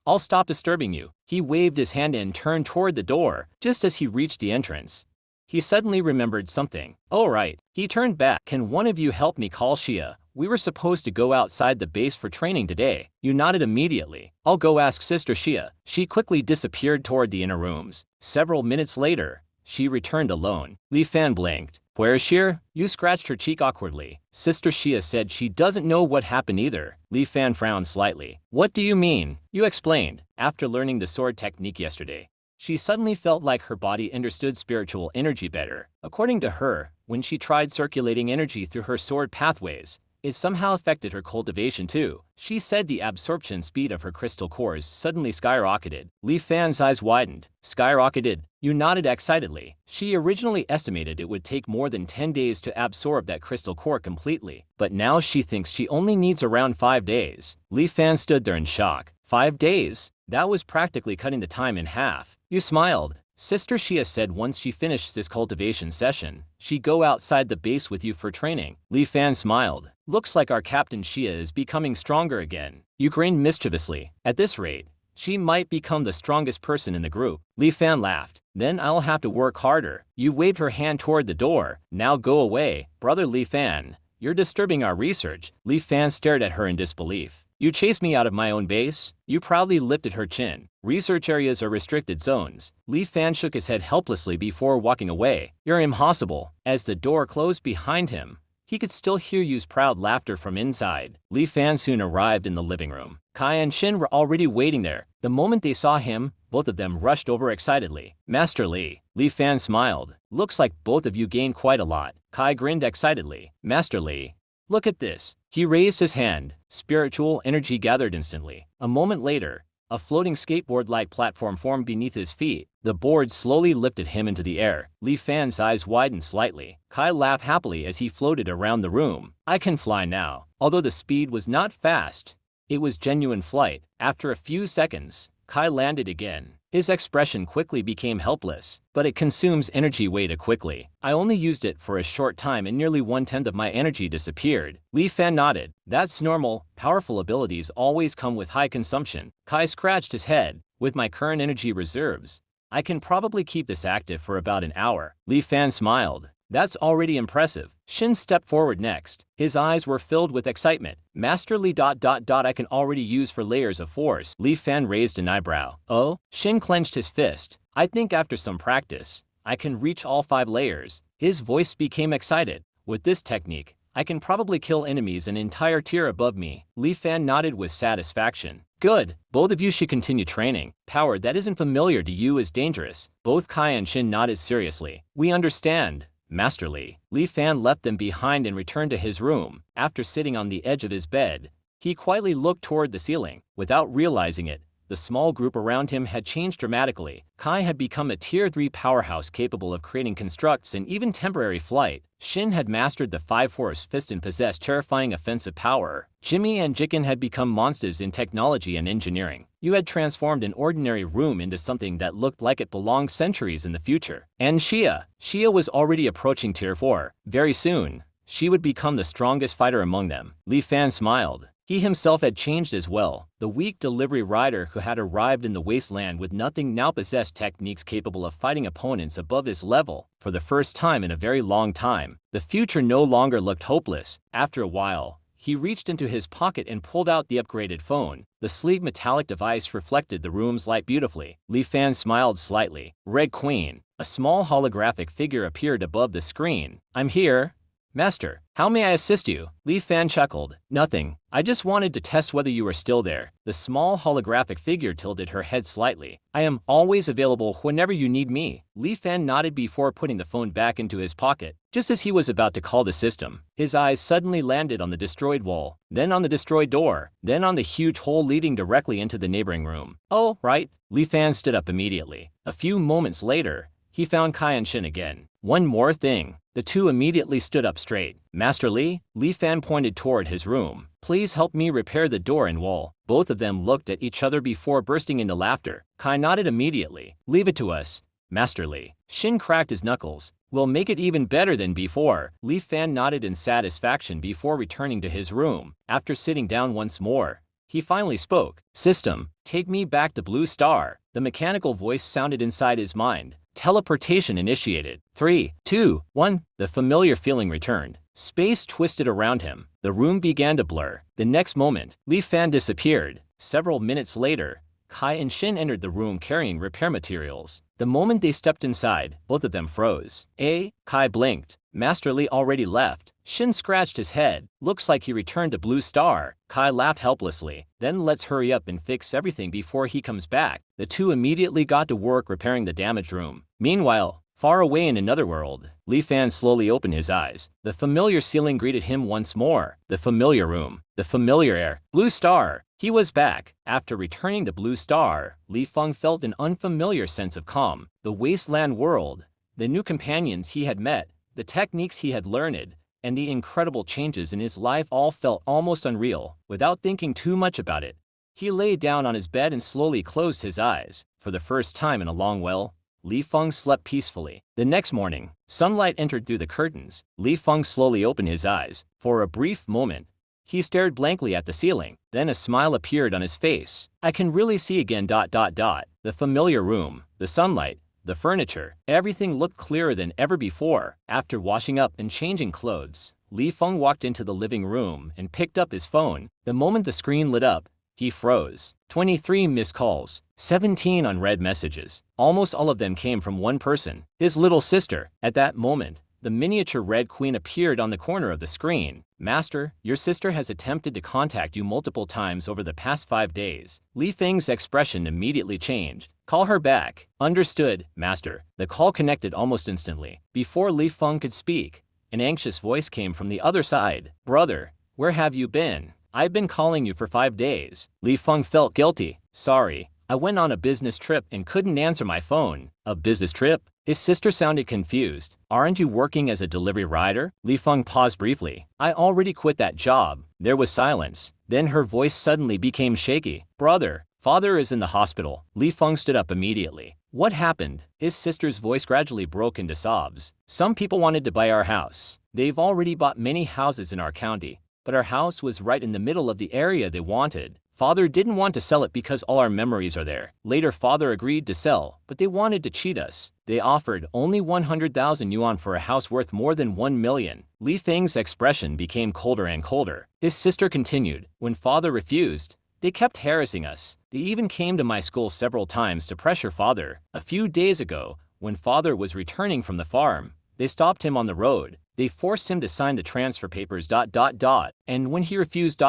I'll stop disturbing you. He waved his hand and turned toward the door. Just as he reached the entrance, he suddenly remembered something. Oh right. He turned back. Can one of you help me call Xia? We were supposed to go outside the base for training today. You nodded immediately. I'll go ask Sister Xia. She quickly disappeared toward the inner rooms. Several minutes later, she returned alone. Li-Feng blinked. Where is Xia? Yu scratched her cheek awkwardly. Sister Xia said she doesn't know what happened either. Li-Feng frowned slightly. What do you mean? Yu explained. After learning the sword technique yesterday, she suddenly felt like her body understood spiritual energy better. According to her, when she tried circulating energy through her sword pathways, it somehow affected her cultivation too. She said the absorption speed of her crystal cores suddenly skyrocketed. Li-Feng's eyes widened. Skyrocketed? Yu nodded excitedly. She originally estimated it would take more than 10 days to absorb that crystal core completely, but now she thinks she only needs around 5 days. Li-Feng stood there in shock. 5 days? That was practically cutting the time in half. Yu smiled. Sister Xia said once she finished this cultivation session, she'd go outside the base with you for training. Li-Fan smiled. Looks like our Captain Xia is becoming stronger again. You grinned mischievously. At this rate, she might become the strongest person in the group. Li-Fan laughed. Then I'll have to work harder. You waved her hand toward the door. Now go away, brother Li-Fan. You're disturbing our research. Li-Fan stared at her in disbelief. You chased me out of my own base? You proudly lifted her chin. Research areas are restricted zones. Li-Fan shook his head helplessly before walking away. You're impossible. As the door closed behind him, he could still hear Yu's proud laughter from inside. Li-Fan soon arrived in the living room. Kai and Shin were already waiting there. The moment they saw him, both of them rushed over excitedly. Master Li. Li-Fan smiled. Looks like both of you gained quite a lot. Kai grinned excitedly. Master Li. Look at this. He raised his hand. Spiritual energy gathered instantly. A moment later, a floating skateboard-like platform formed beneath his feet. The board slowly lifted him into the air. Li-Fan's eyes widened slightly. Kai laughed happily as he floated around the room. I can fly now. Although the speed was not fast, it was genuine flight. After a few seconds, Kai landed again. His expression quickly became helpless, but it consumes energy way too quickly. I only used it for a short time and nearly 1/10 of my energy disappeared. Li-Fan nodded. That's normal. Powerful abilities always come with high consumption. Kai scratched his head. With my current energy reserves, I can probably keep this active for about an hour. Li-Fan smiled. That's already impressive. Shin stepped forward next. His eyes were filled with excitement. Master Li ... I can already use for layers of force. Li-Fan raised an eyebrow. Oh? Shin clenched his fist. I think after some practice, I can reach all 5 layers. His voice became excited. With this technique, I can probably kill enemies an entire tier above me. Li-Fan nodded with satisfaction. Good. Both of you should continue training. Power that isn't familiar to you is dangerous. Both Kai and Shin nodded seriously. We understand. Master Li. Li-Fan left them behind and returned to his room. After sitting on the edge of his bed, he quietly looked toward the ceiling. Without realizing it, the small group around him had changed dramatically. Kai had become a Tier 3 powerhouse capable of creating constructs and even temporary flight. Shin had mastered the 5-Force Fist and possessed terrifying offensive power. Jimmy and Jiken had become monsters in technology and engineering. You had transformed an ordinary room into something that looked like it belonged centuries in the future. And Xia was already approaching Tier 4. Very soon, she would become the strongest fighter among them. Li-Fan smiled. He himself had changed as well. The weak delivery rider who had arrived in the Wasteland with nothing now possessed techniques capable of fighting opponents above his level. For the first time in a very long time, the future no longer looked hopeless. After a while, he reached into his pocket and pulled out the upgraded phone. The sleek metallic device reflected the room's light beautifully. Li-Fan smiled slightly. Red Queen. A small holographic figure appeared above the screen. I'm here. Master, how may I assist you? Li-Fan chuckled. Nothing. I just wanted to test whether you were still there. The small holographic figure tilted her head slightly. I am always available whenever you need me. Li-Fan nodded before putting the phone back into his pocket. Just as he was about to call the system, his eyes suddenly landed on the destroyed wall, then on the destroyed door, then on the huge hole leading directly into the neighboring room. Oh, right. Li-Fan stood up immediately. A few moments later, he found Kai and Shin again. One more thing. The two immediately stood up straight. Master Li? Li-Fan pointed toward his room. Please help me repair the door and wall. Both of them looked at each other before bursting into laughter. Kai nodded immediately. Leave it to us, Master Li. Shin cracked his knuckles. We'll make it even better than before. Li-Fan nodded in satisfaction before returning to his room. After sitting down once more, he finally spoke. System, take me back to Blue Star. The mechanical voice sounded inside his mind. Teleportation initiated. 3, 2, 1. The familiar feeling returned. Space twisted around him. The room began to blur. The next moment, Li-Fan disappeared. Several minutes later, Kai and Shin entered the room carrying repair materials. The moment they stepped inside, both of them froze. Kai blinked. Master Li already left. Shin scratched his head. Looks like he returned to Blue Star. Kai laughed helplessly. Then let's hurry up and fix everything before he comes back. The two immediately got to work repairing the damaged room. Meanwhile, far away in another world, Li-Fan slowly opened his eyes. The familiar ceiling greeted him once more. The familiar room. The familiar air. Blue Star. He was back. After returning to Blue Star, Li-Feng felt an unfamiliar sense of calm. The Wasteland world, the new companions he had met, the techniques he had learned, and the incredible changes in his life all felt almost unreal. Without thinking too much about it, he lay down on his bed and slowly closed his eyes. For the first time in a long while, Li-Feng slept peacefully. The next morning, sunlight entered through the curtains. Li-Feng slowly opened his eyes. For a brief moment, he stared blankly at the ceiling. Then a smile appeared on his face. I can really see again. The familiar room, the sunlight, the furniture, everything looked clearer than ever before. After washing up and changing clothes, Li-Feng walked into the living room and picked up his phone. The moment the screen lit up, he froze. 23 missed calls, 17 unread messages. Almost all of them came from one person, his little sister. At that moment, the miniature Red Queen appeared on the corner of the screen. Master, your sister has attempted to contact you multiple times over the past 5 days. Li-Feng's expression immediately changed. Call her back. Understood, Master. The call connected almost instantly. Before Li-Feng could speak, an anxious voice came from the other side. Brother, where have you been? I've been calling you for 5 days. Li-Feng felt guilty. Sorry, I went on a business trip and couldn't answer my phone. A business trip? His sister sounded confused. Aren't you working as a delivery rider? Li-Feng paused briefly. I already quit that job. There was silence. Then her voice suddenly became shaky. Brother, father is in the hospital. Li-Feng stood up immediately. What happened? His sister's voice gradually broke into sobs. Some people wanted to buy our house. They've already bought many houses in our county, but our house was right in the middle of the area they wanted. Father didn't want to sell it because all our memories are there. Later, father agreed to sell, but they wanted to cheat us. They offered only 100,000 yuan for a house worth more than 1 million. Li-Feng's expression became colder and colder. His sister continued. When father refused, they kept harassing us. They even came to my school several times to pressure father. A few days ago, when father was returning from the farm, they stopped him on the road. They forced him to sign the transfer papers. And when he refused.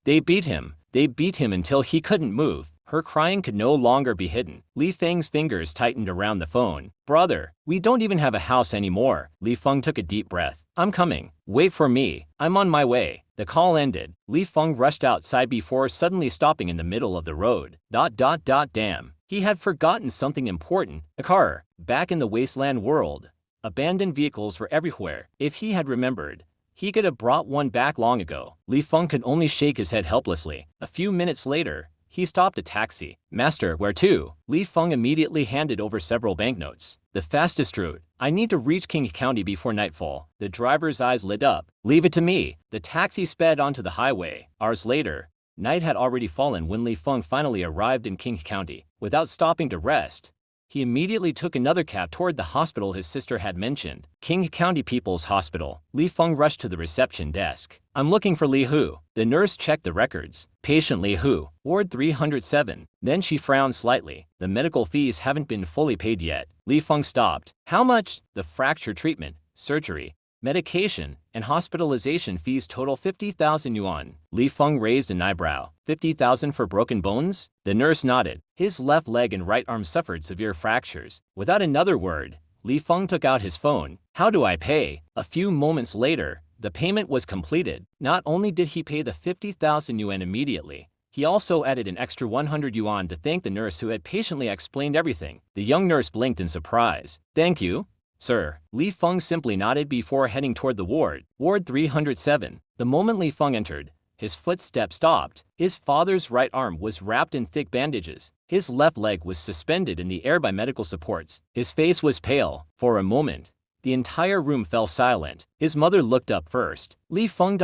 They beat him. They beat him until he couldn't move. Her crying could no longer be hidden. Li-Feng's fingers tightened around the phone. Brother, we don't even have a house anymore. Li-Feng took a deep breath. I'm coming. Wait for me. I'm on my way. The call ended. Li-Feng rushed outside before suddenly stopping in the middle of the road. Damn. He had forgotten something important. A car. Back in the Wasteland world, abandoned vehicles were everywhere. If he had remembered, he could have brought one back long ago. Li-Feng could only shake his head helplessly. A few minutes later, he stopped a taxi. Master, where to? Li-Feng immediately handed over several banknotes. The fastest route. I need to reach King County before nightfall. The driver's eyes lit up. Leave it to me. The taxi sped onto the highway. Hours later, night had already fallen when Li-Feng finally arrived in King County. Without stopping to rest, he immediately took another cab toward the hospital his sister had mentioned, King County People's Hospital. Li-Feng rushed to the reception desk. I'm looking for Li Hu. The nurse checked the records. Patient Li Hu, Ward 307. Then she frowned slightly. The medical fees haven't been fully paid yet. Li-Feng stopped. How much? The fracture treatment, surgery, medication, and hospitalization fees total 50,000 yuan. Li-Feng raised an eyebrow. 50,000 for broken bones? The nurse nodded. His left leg and right arm suffered severe fractures. Without another word, Li-Feng took out his phone. How do I pay? A few moments later, the payment was completed. Not only did he pay the 50,000 yuan immediately, he also added an extra 100 yuan to thank the nurse who had patiently explained everything. The young nurse blinked in surprise. Thank you, sir. Li-Feng simply nodded before heading toward the ward. Ward 307. The moment Li-Feng entered, his footsteps stopped. His father's right arm was wrapped in thick bandages. His left leg was suspended in the air by medical supports. His face was pale. For a moment, the entire room fell silent. His mother looked up first. Li-Feng.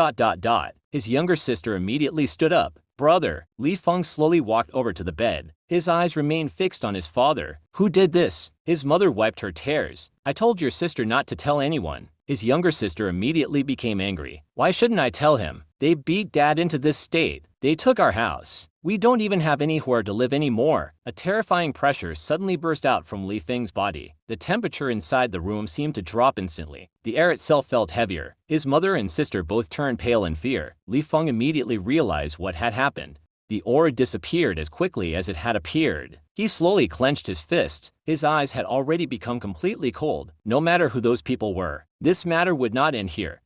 His younger sister immediately stood up. Brother. Li-Feng slowly walked over to the bed. His eyes remained fixed on his father. Who did this? His mother wiped her tears. I told your sister not to tell anyone. His younger sister immediately became angry. Why shouldn't I tell him? They beat Dad into this state. They took our house. We don't even have anywhere to live anymore. A terrifying pressure suddenly burst out from Li-Feng's body. The temperature inside the room seemed to drop instantly. The air itself felt heavier. His mother and sister both turned pale in fear. Li-Feng immediately realized what had happened. The aura disappeared as quickly as it had appeared. He slowly clenched his fist. His eyes had already become completely cold. No matter who those people were, this matter would not end here.